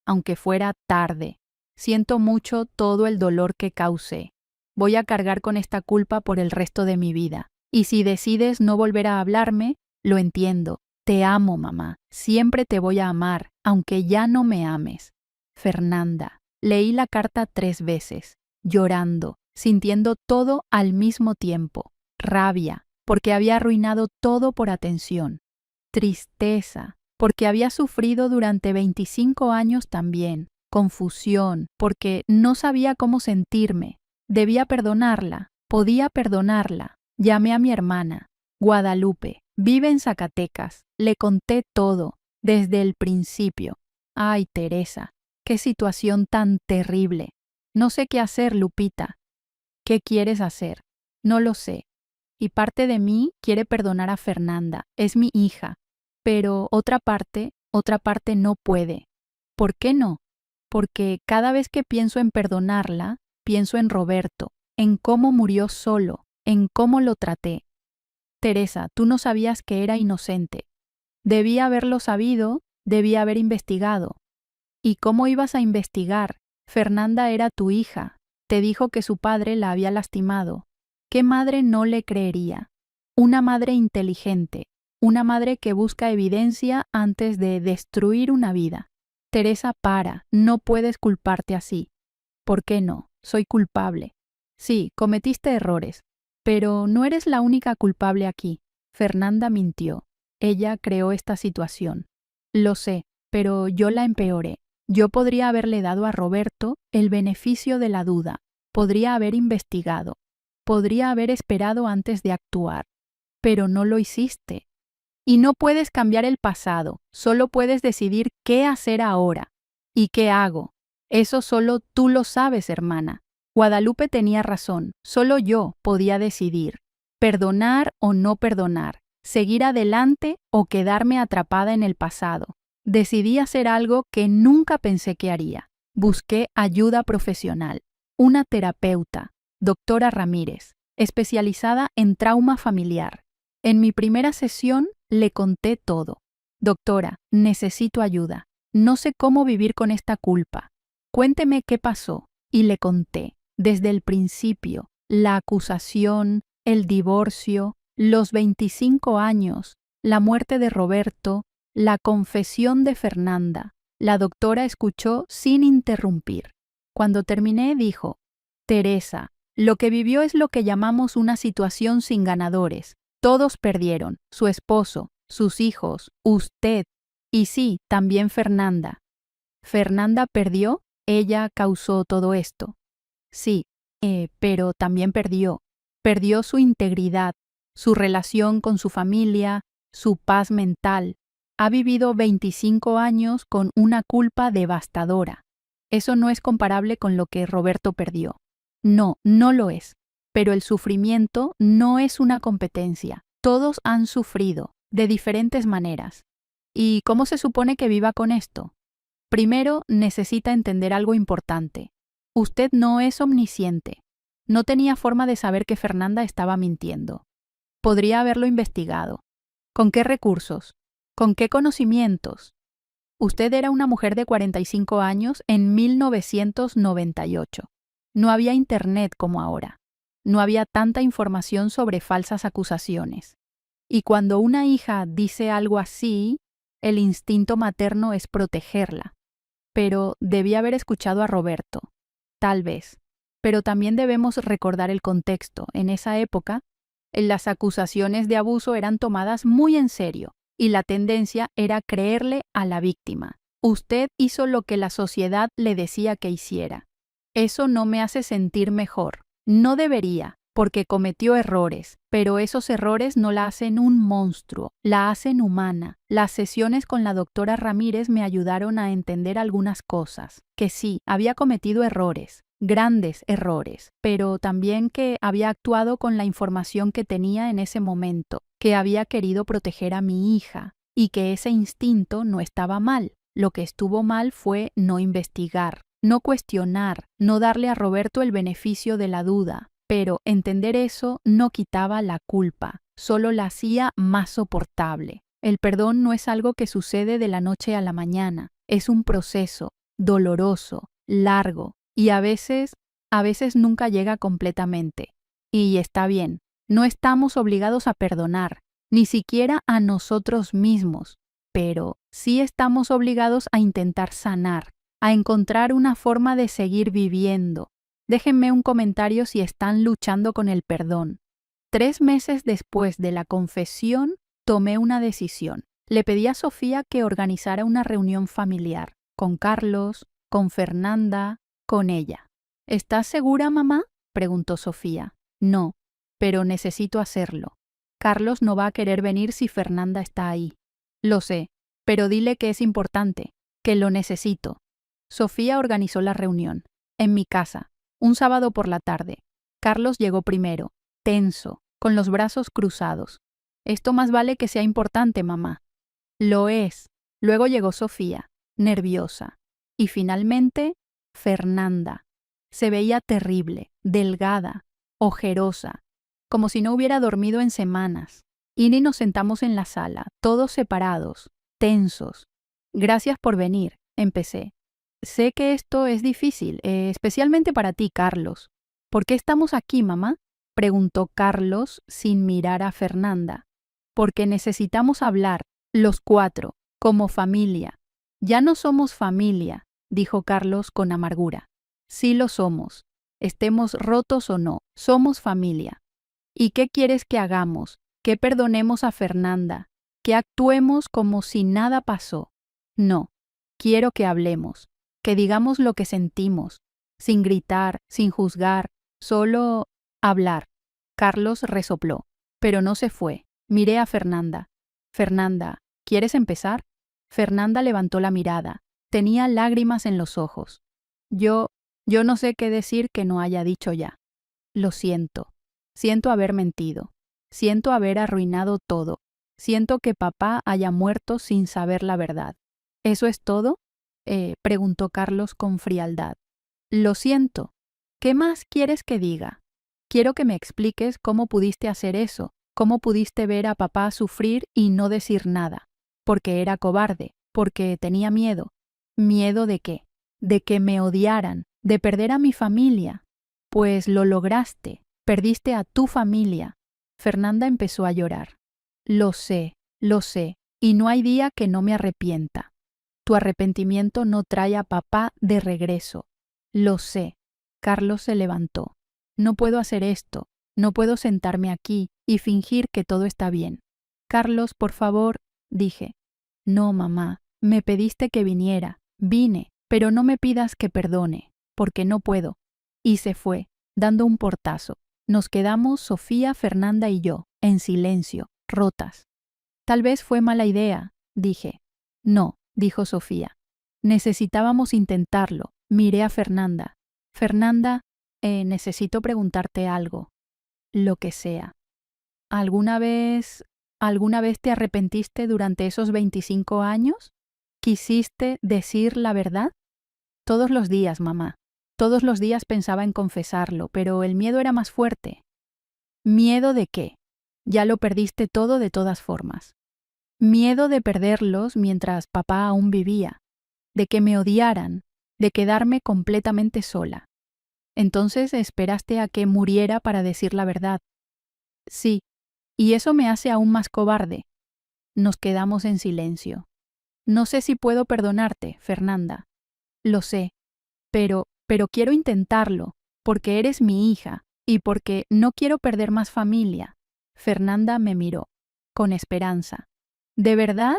aunque fuera tarde. Siento mucho todo el dolor que causé. Voy a cargar con esta culpa por el resto de mi vida. Y si decides no volver a hablarme, lo entiendo. Te amo, mamá. Siempre te voy a amar, aunque ya no me ames. Fernanda. Leí la carta 3 veces, llorando, sintiendo todo al mismo tiempo. Rabia, porque había arruinado todo por atención. Tristeza, porque había sufrido durante 25 años también, confusión, porque no sabía cómo sentirme. Debía perdonarla, podía perdonarla. Llamé a mi hermana, Guadalupe, vive en Zacatecas. Le conté todo, desde el principio. Ay, Teresa, qué situación tan terrible. No sé qué hacer, Lupita. ¿Qué quieres hacer? No lo sé. Y parte de mí quiere perdonar a Fernanda, es mi hija. Pero otra parte no puede. ¿Por qué no? Porque cada vez que pienso en perdonarla, pienso en Roberto, en cómo murió solo, en cómo lo traté. Teresa, tú no sabías que era inocente. Debía haberlo sabido, debía haber investigado. ¿Y cómo ibas a investigar? Fernanda era tu hija. Te dijo que su padre la había lastimado. ¿Qué madre no le creería? Una madre inteligente, una madre que busca evidencia antes de destruir una vida. Teresa, para, no puedes culparte así. ¿Por qué no? Soy culpable. Sí, cometiste errores, pero no eres la única culpable aquí. Fernanda mintió. Ella creó esta situación. Lo sé, pero yo la empeoré. Yo podría haberle dado a Roberto el beneficio de la duda, podría haber investigado, podría haber esperado antes de actuar, pero no lo hiciste. Y no puedes cambiar el pasado, solo puedes decidir qué hacer ahora. ¿Y qué hago? Eso solo tú lo sabes, hermana. Guadalupe tenía razón, solo yo podía decidir. Perdonar o no perdonar, seguir adelante o quedarme atrapada en el pasado. Decidí hacer algo que nunca pensé que haría. Busqué ayuda profesional. Una terapeuta, doctora Ramírez, especializada en trauma familiar. En mi primera sesión le conté todo. Doctora, necesito ayuda. No sé cómo vivir con esta culpa. Cuénteme qué pasó. Y le conté, desde el principio, la acusación, el divorcio, los 25 años, la muerte de Roberto, la confesión de Fernanda. La doctora escuchó sin interrumpir. Cuando terminé, dijo, Teresa, lo que vivió es lo que llamamos una situación sin ganadores. Todos perdieron, su esposo, sus hijos, usted, y sí, también Fernanda. ¿Fernanda perdió? Ella causó todo esto. Sí, pero también perdió. Perdió su integridad, su relación con su familia, su paz mental. Ha vivido 25 años con una culpa devastadora. Eso no es comparable con lo que Roberto perdió. No, no lo es. Pero el sufrimiento no es una competencia. Todos han sufrido, de diferentes maneras. ¿Y cómo se supone que viva con esto? Primero, necesita entender algo importante. Usted no es omnisciente. No tenía forma de saber que Fernanda estaba mintiendo. Podría haberlo investigado. ¿Con qué recursos? ¿Con qué conocimientos? Usted era una mujer de 45 años en 1998. No había internet como ahora. No había tanta información sobre falsas acusaciones. Y cuando una hija dice algo así, el instinto materno es protegerla. Pero debía haber escuchado a Roberto. Tal vez. Pero también debemos recordar el contexto. En esa época, las acusaciones de abuso eran tomadas muy en serio y la tendencia era creerle a la víctima. Usted hizo lo que la sociedad le decía que hiciera. Eso no me hace sentir mejor. No debería, porque cometió errores, pero esos errores no la hacen un monstruo, la hacen humana. Las sesiones con la doctora Ramírez me ayudaron a entender algunas cosas, que sí, había cometido errores, grandes errores, pero también que había actuado con la información que tenía en ese momento, que había querido proteger a mi hija, y que ese instinto no estaba mal. Lo que estuvo mal fue no investigar, no cuestionar, no darle a Roberto el beneficio de la duda. Pero entender eso no quitaba la culpa, solo la hacía más soportable. El perdón no es algo que sucede de la noche a la mañana, es un proceso doloroso, largo, y a veces nunca llega completamente. Y está bien, no estamos obligados a perdonar, ni siquiera a nosotros mismos, pero sí estamos obligados a intentar sanar, a encontrar una forma de seguir viviendo. Déjenme un comentario si están luchando con el perdón. 3 meses después de la confesión, tomé una decisión. Le pedí a Sofía que organizara una reunión familiar, con Carlos, con Fernanda, con ella. ¿Estás segura, mamá?, preguntó Sofía. No, pero necesito hacerlo. Carlos no va a querer venir si Fernanda está ahí. Lo sé, pero dile que es importante, que lo necesito. Sofía organizó la reunión. En mi casa, un sábado por la tarde. Carlos llegó primero, tenso, con los brazos cruzados. Esto más vale que sea importante, mamá. Lo es. Luego llegó Sofía, nerviosa. Y finalmente, Fernanda. Se veía terrible, delgada, ojerosa, como si no hubiera dormido en semanas. Y nos sentamos en la sala, todos separados, tensos. Gracias por venir, empecé. Sé que esto es difícil, especialmente para ti, Carlos. ¿Por qué estamos aquí, mamá?, preguntó Carlos sin mirar a Fernanda. Porque necesitamos hablar, los cuatro, como familia. Ya no somos familia, dijo Carlos con amargura. Sí lo somos. Estemos rotos o no, somos familia. ¿Y qué quieres que hagamos? Que perdonemos a Fernanda, que actuemos como si nada pasó. No, quiero que hablemos, que digamos lo que sentimos, sin gritar, sin juzgar, solo hablar. Carlos resopló, pero no se fue. Miré a Fernanda. Fernanda, ¿quieres empezar? Fernanda levantó la mirada. Tenía lágrimas en los ojos. Yo no sé qué decir que no haya dicho ya. Lo siento. Siento haber mentido. Siento haber arruinado todo. Siento que papá haya muerto sin saber la verdad. ¿Eso es todo?, preguntó Carlos con frialdad. Lo siento. ¿Qué más quieres que diga? Quiero que me expliques cómo pudiste hacer eso, cómo pudiste ver a papá sufrir y no decir nada. Porque era cobarde, porque tenía miedo. ¿Miedo de qué? De que me odiaran, de perder a mi familia. Pues lo lograste, perdiste a tu familia. Fernanda empezó a llorar. Lo sé, y no hay día que no me arrepienta. Tu arrepentimiento no trae a papá de regreso. Lo sé. Carlos se levantó. No puedo hacer esto, no puedo sentarme aquí y fingir que todo está bien. Carlos, por favor, dije. No, mamá, me pediste que viniera, vine, pero no me pidas que perdone, porque no puedo. Y se fue, dando un portazo. Nos quedamos Sofía, Fernanda y yo, en silencio, rotas. Tal vez fue mala idea, dije. No, dijo Sofía. Necesitábamos intentarlo. Miré a Fernanda. Fernanda, necesito preguntarte algo. Lo que sea. ¿Alguna vez te arrepentiste durante esos 25 años? ¿Quisiste decir la verdad? Todos los días, mamá. Todos los días pensaba en confesarlo, pero el miedo era más fuerte. ¿Miedo de qué? Ya lo perdiste todo de todas formas. Miedo de perderlos mientras papá aún vivía, de que me odiaran, de quedarme completamente sola. Entonces esperaste a que muriera para decir la verdad. Sí, y eso me hace aún más cobarde. Nos quedamos en silencio. No sé si puedo perdonarte, Fernanda. Lo sé, pero quiero intentarlo, porque eres mi hija y porque no quiero perder más familia. Fernanda me miró, con esperanza. ¿De verdad?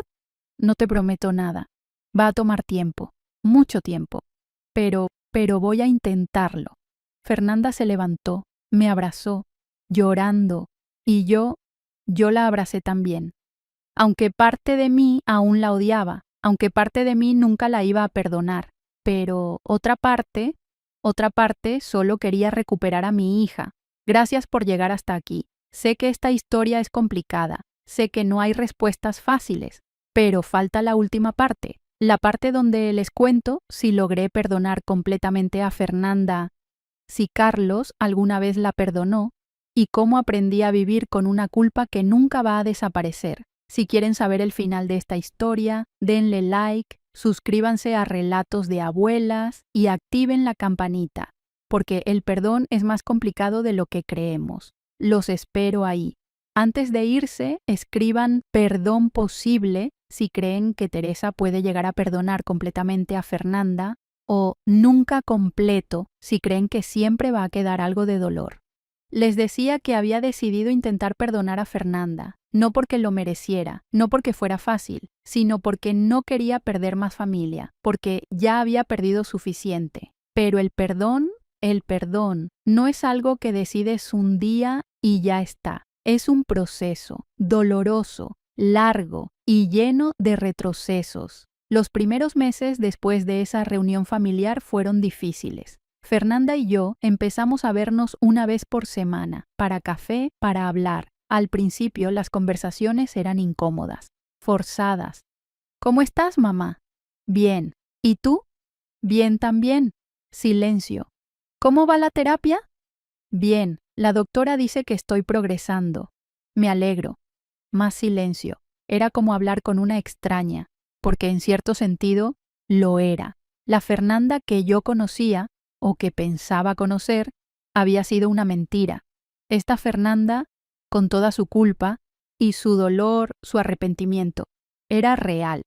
No te prometo nada. Va a tomar tiempo, mucho tiempo. Pero voy a intentarlo. Fernanda se levantó, me abrazó, llorando, y yo la abracé también. Aunque parte de mí aún la odiaba, aunque parte de mí nunca la iba a perdonar, pero otra parte solo quería recuperar a mi hija. Gracias por llegar hasta aquí. Sé que esta historia es complicada, sé que no hay respuestas fáciles, pero falta la última parte, la parte donde les cuento si logré perdonar completamente a Fernanda, si Carlos alguna vez la perdonó y cómo aprendí a vivir con una culpa que nunca va a desaparecer. Si quieren saber el final de esta historia, denle like, suscríbanse a Relatos de Abuelas y activen la campanita, porque el perdón es más complicado de lo que creemos. Los espero ahí. Antes de irse, escriban perdón posible si creen que Teresa puede llegar a perdonar completamente a Fernanda, o nunca completo si creen que siempre va a quedar algo de dolor. Les decía que había decidido intentar perdonar a Fernanda, no porque lo mereciera, no porque fuera fácil, sino porque no quería perder más familia, porque ya había perdido suficiente. Pero el perdón no es algo que decides un día y ya está. Es un proceso doloroso, largo y lleno de retrocesos. Los primeros meses después de esa reunión familiar fueron difíciles. Fernanda y yo empezamos a vernos una vez por semana, para café, para hablar. Al principio las conversaciones eran incómodas, forzadas. ¿Cómo estás, mamá? Bien. ¿Y tú? Bien también. Silencio. ¿Cómo va la terapia? Bien. La doctora dice que estoy progresando. Me alegro. Más silencio. Era como hablar con una extraña, porque en cierto sentido lo era. La Fernanda que yo conocía, o que pensaba conocer, había sido una mentira. Esta Fernanda, con toda su culpa y su dolor, su arrepentimiento, era real,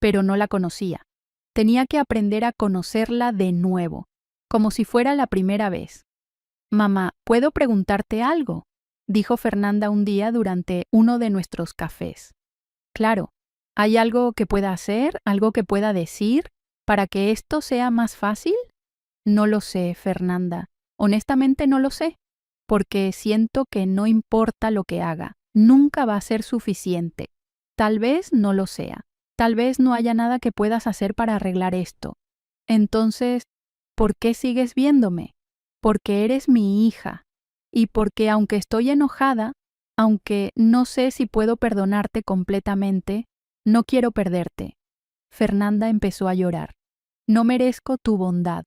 pero no la conocía. Tenía que aprender a conocerla de nuevo, como si fuera la primera vez. Mamá, ¿puedo preguntarte algo?, dijo Fernanda un día durante uno de nuestros cafés. Claro, ¿hay algo que pueda hacer, algo que pueda decir, para que esto sea más fácil? No lo sé, Fernanda. Honestamente no lo sé, porque siento que no importa lo que haga, nunca va a ser suficiente. Tal vez no lo sea. Tal vez no haya nada que puedas hacer para arreglar esto. Entonces, ¿por qué sigues viéndome? Porque eres mi hija. Y porque aunque estoy enojada, aunque no sé si puedo perdonarte completamente, no quiero perderte. Fernanda empezó a llorar. No merezco tu bondad.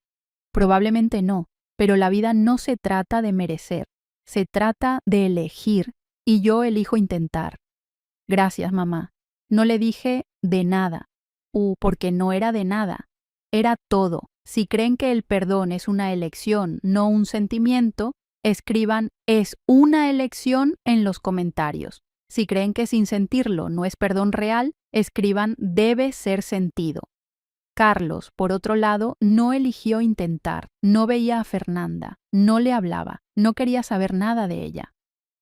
Probablemente no, pero la vida no se trata de merecer, se trata de elegir, y yo elijo intentar. Gracias, mamá. No le dije de nada, porque no era de nada, era todo. Si creen que el perdón es una elección, no un sentimiento, escriban "es una elección" en los comentarios. Si creen que sin sentirlo no es perdón real, escriban "debe ser sentido". Carlos, por otro lado, no eligió intentar, no veía a Fernanda, no le hablaba, no quería saber nada de ella.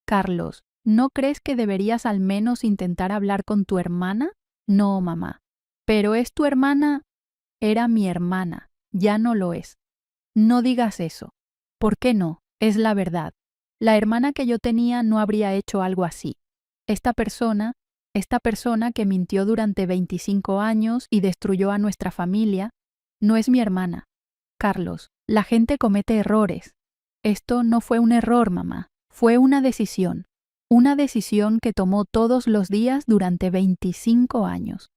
Carlos, ¿no crees que deberías al menos intentar hablar con tu hermana? No, mamá. Pero es tu hermana. Era mi hermana, ya no lo es. No digas eso. ¿Por qué no? Es la verdad. La hermana que yo tenía no habría hecho algo así. Esta persona que mintió durante 25 años y destruyó a nuestra familia, no es mi hermana. Carlos, la gente comete errores. Esto no fue un error, mamá. Fue una decisión que tomó todos los días durante 25 años.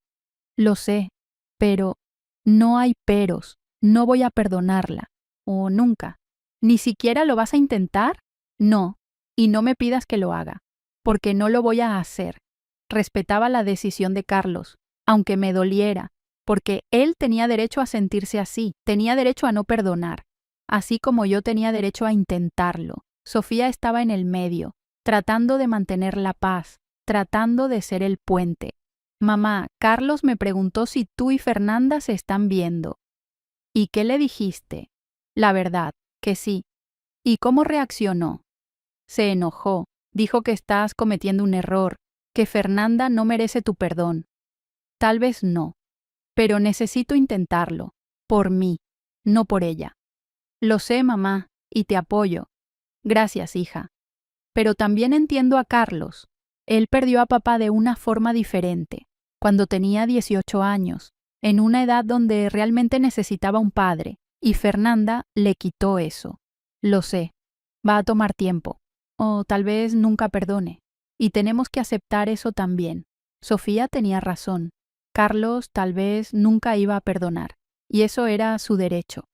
Lo sé, pero no hay peros. No voy a perdonarla. O nunca. ¿Ni siquiera lo vas a intentar? No, y no me pidas que lo haga, porque no lo voy a hacer. Respetaba la decisión de Carlos, aunque me doliera, porque él tenía derecho a sentirse así, tenía derecho a no perdonar, así como yo tenía derecho a intentarlo. Sofía estaba en el medio, tratando de mantener la paz, tratando de ser el puente. Mamá, Carlos me preguntó si tú y Fernanda se están viendo. ¿Y qué le dijiste? La verdad, que sí. ¿Y cómo reaccionó? Se enojó, dijo que estás cometiendo un error, que Fernanda no merece tu perdón. Tal vez no, pero necesito intentarlo, por mí, no por ella. Lo sé, mamá, y te apoyo. Gracias, hija. Pero también entiendo a Carlos. Él perdió a papá de una forma diferente, cuando tenía 18 años, en una edad donde realmente necesitaba un padre, y Fernanda le quitó eso. Lo sé, va a tomar tiempo, o tal vez nunca perdone, y tenemos que aceptar eso también. Sofía tenía razón. Carlos tal vez nunca iba a perdonar, y eso era su derecho.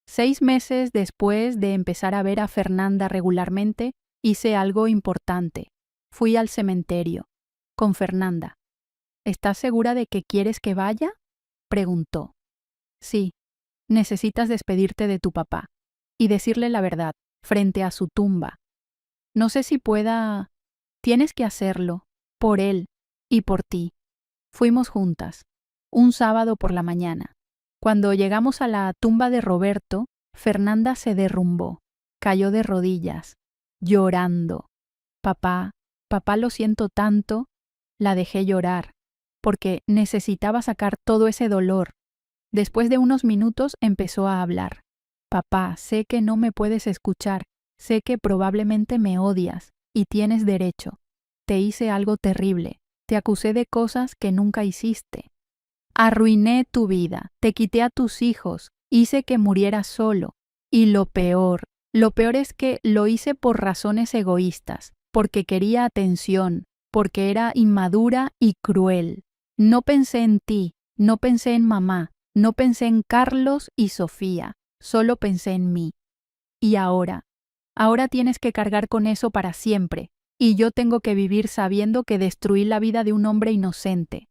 6 meses después de empezar a ver a Fernanda regularmente, hice algo importante. Fui al cementerio, con Fernanda. ¿Estás segura de que quieres que vaya?, preguntó. Sí, necesitas despedirte de tu papá y decirle la verdad, frente a su tumba. No sé si pueda. Tienes que hacerlo, por él y por ti. Fuimos juntas, un sábado por la mañana. Cuando llegamos a la tumba de Roberto, Fernanda se derrumbó, cayó de rodillas, llorando. Papá, lo siento tanto. La dejé llorar. porque necesitaba sacar todo ese dolor. Después de unos minutos empezó a hablar. Papá, sé que no me puedes escuchar, sé que probablemente me odias, y tienes derecho. Te hice algo terrible, te acusé de cosas que nunca hiciste. Arruiné tu vida, te quité a tus hijos, hice que murieras solo. Y lo peor es que lo hice por razones egoístas, porque quería atención, porque era inmadura y cruel. No pensé en ti, no pensé en mamá, no pensé en Carlos y Sofía, solo pensé en mí. Y ahora tienes que cargar con eso para siempre, y yo tengo que vivir sabiendo que destruí la vida de un hombre inocente.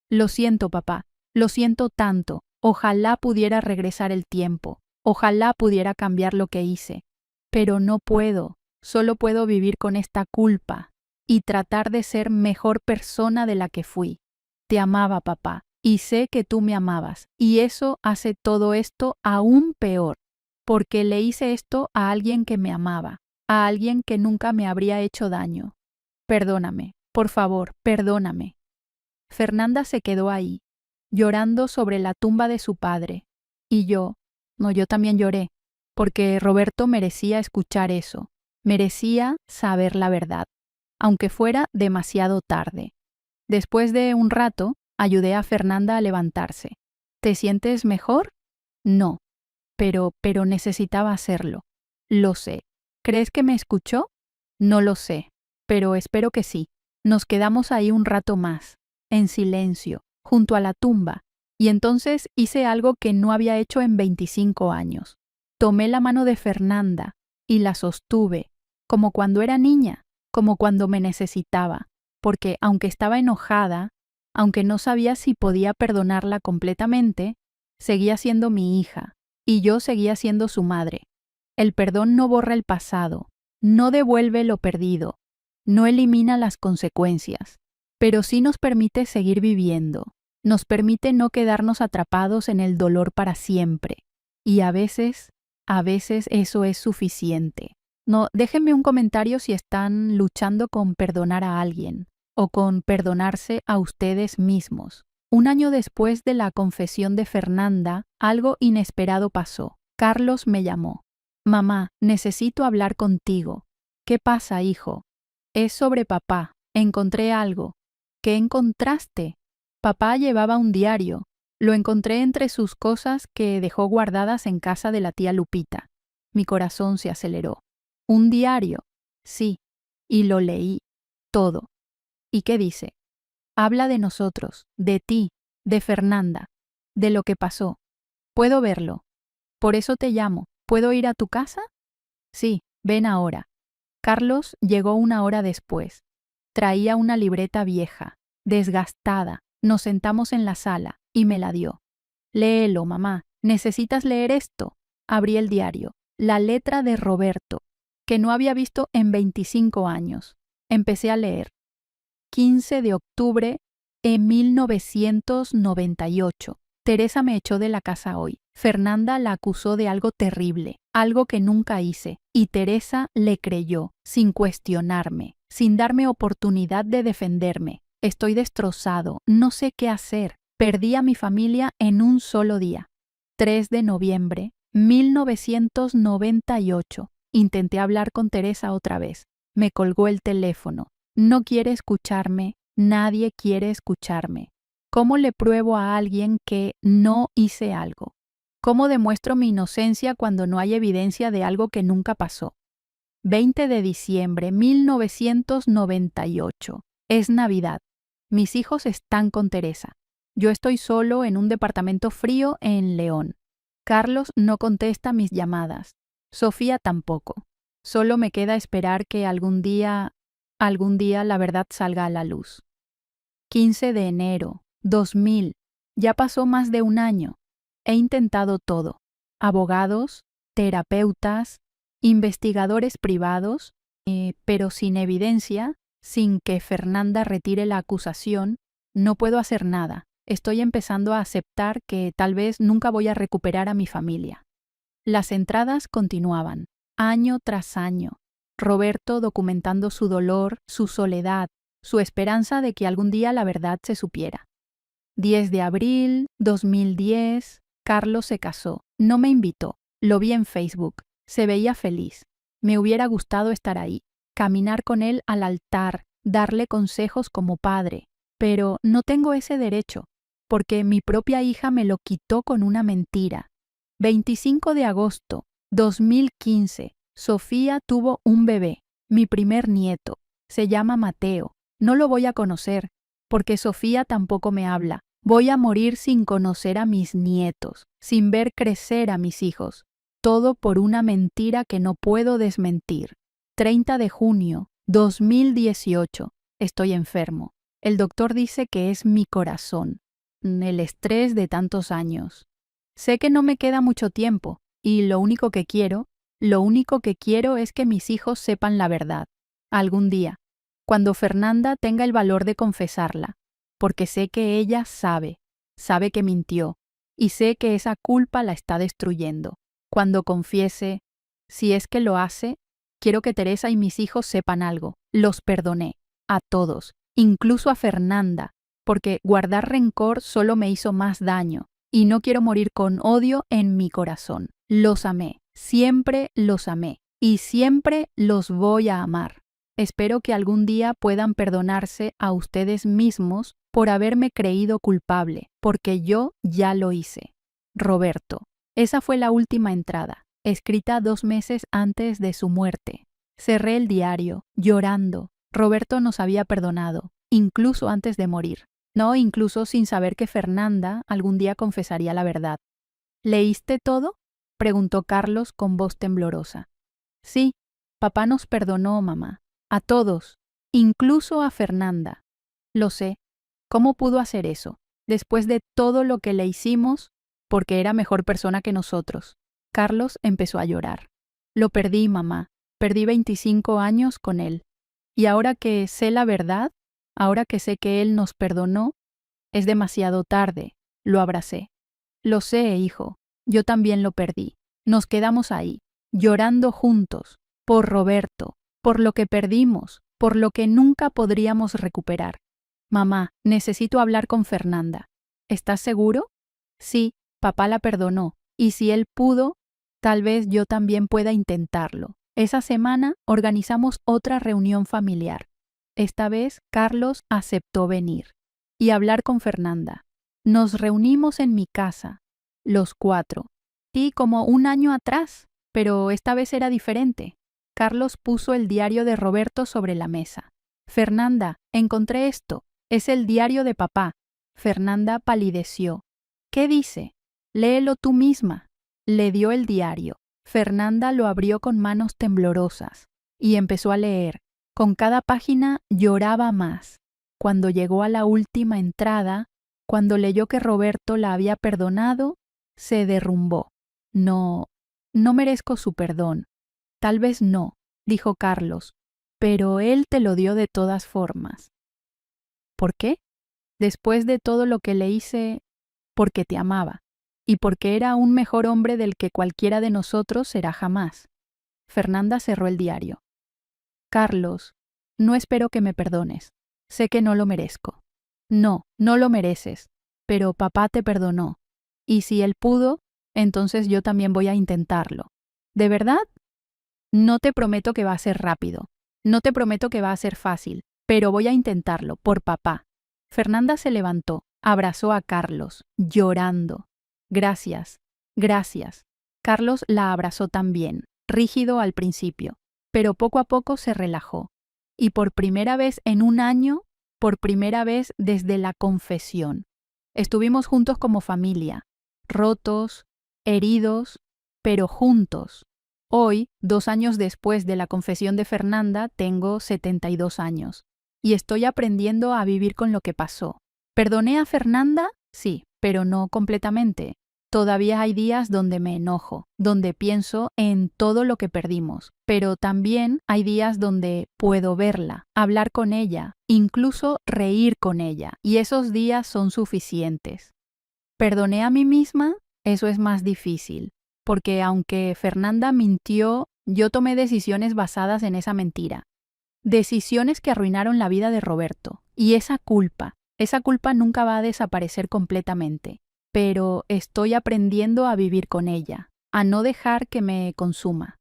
Lo siento, papá, lo siento tanto. Ojalá pudiera regresar el tiempo, ojalá pudiera cambiar lo que hice. Pero no puedo, solo puedo vivir con esta culpa y tratar de ser mejor persona de la que fui. Te amaba, papá, y sé que tú me amabas, y eso hace todo esto aún peor, porque le hice esto a alguien que me amaba, a alguien que nunca me habría hecho daño. Perdóname, por favor, perdóname. Fernanda se quedó ahí, llorando sobre la tumba de su padre, y yo también lloré, porque Roberto merecía escuchar eso, merecía saber la verdad, aunque fuera demasiado tarde. Después de un rato, ayudé a Fernanda a levantarse. ¿Te sientes mejor? No, pero necesitaba hacerlo. Lo sé. ¿Crees que me escuchó? No lo sé, pero espero que sí. Nos quedamos ahí un rato más, en silencio, junto a la tumba, y entonces hice algo que no había hecho en 25 años. Tomé la mano de Fernanda y la sostuve, como cuando era niña, como cuando me necesitaba, porque aunque estaba enojada, aunque no sabía si podía perdonarla completamente, seguía siendo mi hija, y yo seguía siendo su madre. El perdón no borra el pasado, no devuelve lo perdido, no elimina las consecuencias, pero sí nos permite seguir viviendo, nos permite no quedarnos atrapados en el dolor para siempre. Y a veces eso es suficiente. No, déjenme un comentario si están luchando con perdonar a alguien o con perdonarse a ustedes mismos. Un año después de la confesión de Fernanda, algo inesperado pasó. Carlos me llamó. Mamá, necesito hablar contigo. ¿Qué pasa, hijo? Es sobre papá. Encontré algo. ¿Qué encontraste? Papá llevaba un diario. Lo encontré entre sus cosas que dejó guardadas en casa de la tía Lupita. Mi corazón se aceleró. ¿Un diario? Sí. Y lo leí. Todo. ¿Y qué dice? Habla de nosotros, de ti, de Fernanda, de lo que pasó. Puedo verlo. Por eso te llamo. ¿Puedo ir a tu casa? Sí, ven ahora. Carlos llegó una hora después. Traía una libreta vieja, desgastada. Nos sentamos en la sala y me la dio. Léelo, mamá. ¿Necesitas leer esto? Abrí el diario. La letra de Roberto, que no había visto en 25 años. Empecé a leer. 15 de octubre de 1998. Teresa me echó de la casa hoy. Fernanda la acusó de algo terrible, algo que nunca hice, y Teresa le creyó, sin cuestionarme, sin darme oportunidad de defenderme. Estoy destrozado, no sé qué hacer. Perdí a mi familia en un solo día. 3 de noviembre, 1998. Intenté hablar con Teresa otra vez. Me colgó el teléfono. No quiere escucharme, nadie quiere escucharme. ¿Cómo le pruebo a alguien que no hice algo? ¿Cómo demuestro mi inocencia cuando no hay evidencia de algo que nunca pasó? 20 de diciembre, 1998. Es Navidad. Mis hijos están con Teresa. Yo estoy solo en un departamento frío en León. Carlos no contesta mis llamadas. Sofía tampoco. Solo me queda esperar que algún día la verdad salga a la luz. 15 de enero, 2000. Ya pasó más de un año. He intentado todo. Abogados, terapeutas, investigadores privados, pero sin evidencia, sin que Fernanda retire la acusación, no puedo hacer nada. Estoy empezando a aceptar que tal vez nunca voy a recuperar a mi familia. Las entradas continuaban, año tras año. Roberto documentando su dolor, su soledad, su esperanza de que algún día la verdad se supiera. 10 de abril, 2010, Carlos se casó. No me invitó. Lo vi en Facebook. Se veía feliz. Me hubiera gustado estar ahí, caminar con él al altar, darle consejos como padre. Pero no tengo ese derecho, porque mi propia hija me lo quitó con una mentira. 25 de agosto, 2015. Sofía tuvo un bebé, mi primer nieto. Se llama Mateo. No lo voy a conocer, porque Sofía tampoco me habla. Voy a morir sin conocer a mis nietos, sin ver crecer a mis hijos. Todo por una mentira que no puedo desmentir. 30 de junio, 2018. Estoy enfermo. El doctor dice que es mi corazón. El estrés de tantos años. Sé que no me queda mucho tiempo, y lo único que quiero es que mis hijos sepan la verdad. Algún día, cuando Fernanda tenga el valor de confesarla, porque sé que ella sabe que mintió, y sé que esa culpa la está destruyendo. Cuando confiese, si es que lo hace, quiero que Teresa y mis hijos sepan algo. Los perdoné, a todos, incluso a Fernanda, porque guardar rencor solo me hizo más daño, y no quiero morir con odio en mi corazón. Los amé, siempre los amé, y siempre los voy a amar. Espero que algún día puedan perdonarse a ustedes mismos por haberme creído culpable, porque yo ya lo hice. Roberto. Esa fue la última entrada, escrita 2 meses antes de su muerte. Cerré el diario, llorando. Roberto nos había perdonado, incluso antes de morir. No, incluso sin saber que Fernanda algún día confesaría la verdad. ¿Leíste todo?, preguntó Carlos con voz temblorosa. Sí, papá nos perdonó, mamá. A todos, incluso a Fernanda. Lo sé. ¿Cómo pudo hacer eso? Después de todo lo que le hicimos, porque era mejor persona que nosotros. Carlos empezó a llorar. Lo perdí, mamá. Perdí 25 años con él. Y ahora que sé la verdad, ahora que sé que él nos perdonó, es demasiado tarde. Lo abracé. Lo sé, hijo. Yo también lo perdí. Nos quedamos ahí, llorando juntos, por Roberto, por lo que perdimos, por lo que nunca podríamos recuperar. Mamá, necesito hablar con Fernanda. ¿Estás seguro? Sí, papá la perdonó, y si él pudo, tal vez yo también pueda intentarlo. Esa semana organizamos otra reunión familiar. Esta vez Carlos aceptó venir y hablar con Fernanda. Nos reunimos en mi casa, los 4. Sí, como un año atrás, pero esta vez era diferente. Carlos puso el diario de Roberto sobre la mesa. Fernanda, encontré esto. Es el diario de papá. Fernanda palideció. ¿Qué dice? Léelo tú misma. Le dio el diario. Fernanda lo abrió con manos temblorosas y empezó a leer. Con cada página lloraba más. Cuando llegó a la última entrada, cuando leyó que Roberto la había perdonado, se derrumbó. No merezco su perdón. Tal vez no, dijo Carlos, pero él te lo dio de todas formas. ¿Por qué? Después de todo lo que le hice, porque te amaba, y porque era un mejor hombre del que cualquiera de nosotros será jamás. Fernanda cerró el diario. Carlos, no espero que me perdones. Sé que no lo merezco. No lo mereces, pero papá te perdonó. Y si él pudo, entonces yo también voy a intentarlo. ¿De verdad? No te prometo que va a ser rápido. No te prometo que va a ser fácil, pero voy a intentarlo, por papá. Fernanda se levantó, abrazó a Carlos, llorando. Gracias, gracias. Carlos la abrazó también, rígido al principio, pero poco a poco se relajó. Y por primera vez en un año, por primera vez desde la confesión, estuvimos juntos como familia, rotos, heridos, pero juntos. Hoy, 2 años después de la confesión de Fernanda, tengo 72 años y estoy aprendiendo a vivir con lo que pasó. ¿Perdoné a Fernanda? Sí, pero no completamente. Todavía hay días donde me enojo, donde pienso en todo lo que perdimos, pero también hay días donde puedo verla, hablar con ella, incluso reír con ella, y esos días son suficientes. ¿Perdoné a mí misma? Eso es más difícil, porque aunque Fernanda mintió, yo tomé decisiones basadas en esa mentira. Decisiones que arruinaron la vida de Roberto. Y esa culpa Esa culpa nunca va a desaparecer completamente, pero estoy aprendiendo a vivir con ella, a no dejar que me consuma.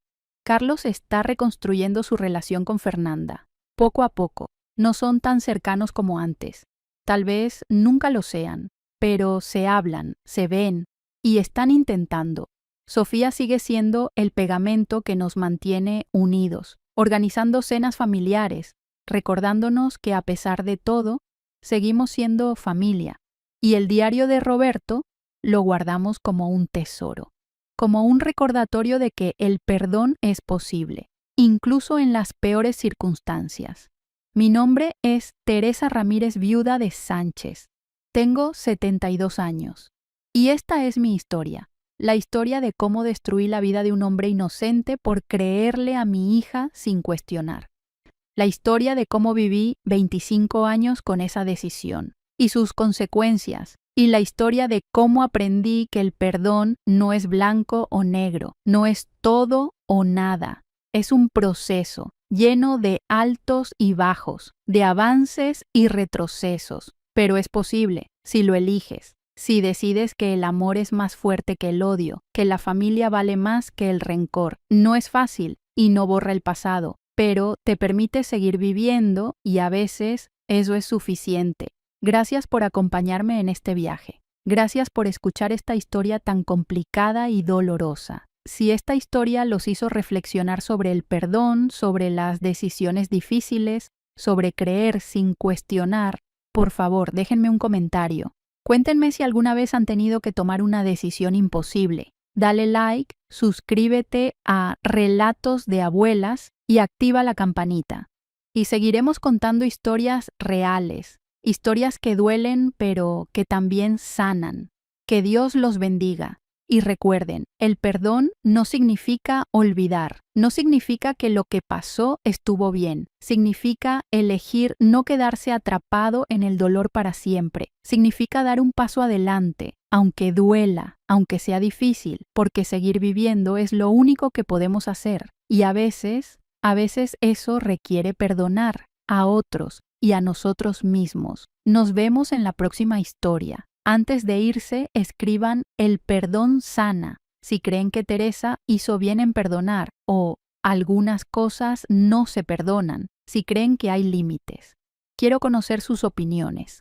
Carlos está reconstruyendo su relación con Fernanda, poco a poco. No son tan cercanos como antes. Tal vez nunca lo sean, pero se hablan, se ven y están intentando. Sofía sigue siendo el pegamento que nos mantiene unidos, organizando cenas familiares, recordándonos que a pesar de todo, seguimos siendo familia. Y el diario de Roberto lo guardamos como un tesoro, como un recordatorio de que el perdón es posible, incluso en las peores circunstancias. Mi nombre es Teresa Ramírez, viuda de Sánchez. Tengo 72 años. Y esta es mi historia, la historia de cómo destruí la vida de un hombre inocente por creerle a mi hija sin cuestionar. La historia de cómo viví 25 años con esa decisión y sus consecuencias. Y la historia de cómo aprendí que el perdón no es blanco o negro, no es todo o nada. Es un proceso lleno de altos y bajos, de avances y retrocesos. Pero es posible, si lo eliges, si decides que el amor es más fuerte que el odio, que la familia vale más que el rencor. No es fácil y no borra el pasado, pero te permite seguir viviendo y a veces eso es suficiente. Gracias por acompañarme en este viaje. Gracias por escuchar esta historia tan complicada y dolorosa. Si esta historia los hizo reflexionar sobre el perdón, sobre las decisiones difíciles, sobre creer sin cuestionar, por favor, déjenme un comentario. Cuéntenme si alguna vez han tenido que tomar una decisión imposible. Dale like, suscríbete a Relatos de Abuelas y activa la campanita. Y seguiremos contando historias reales, historias que duelen pero que también sanan. Que Dios los bendiga. Y recuerden, el perdón no significa olvidar, no significa que lo que pasó estuvo bien, significa elegir no quedarse atrapado en el dolor para siempre, significa dar un paso adelante, aunque duela, aunque sea difícil, porque seguir viviendo es lo único que podemos hacer. Y a veces eso requiere perdonar a otros y a nosotros mismos. Nos vemos en la próxima historia. Antes de irse, escriban "El perdón sana" si creen que Teresa hizo bien en perdonar o "Algunas cosas no se perdonan" si creen que hay límites. Quiero conocer sus opiniones.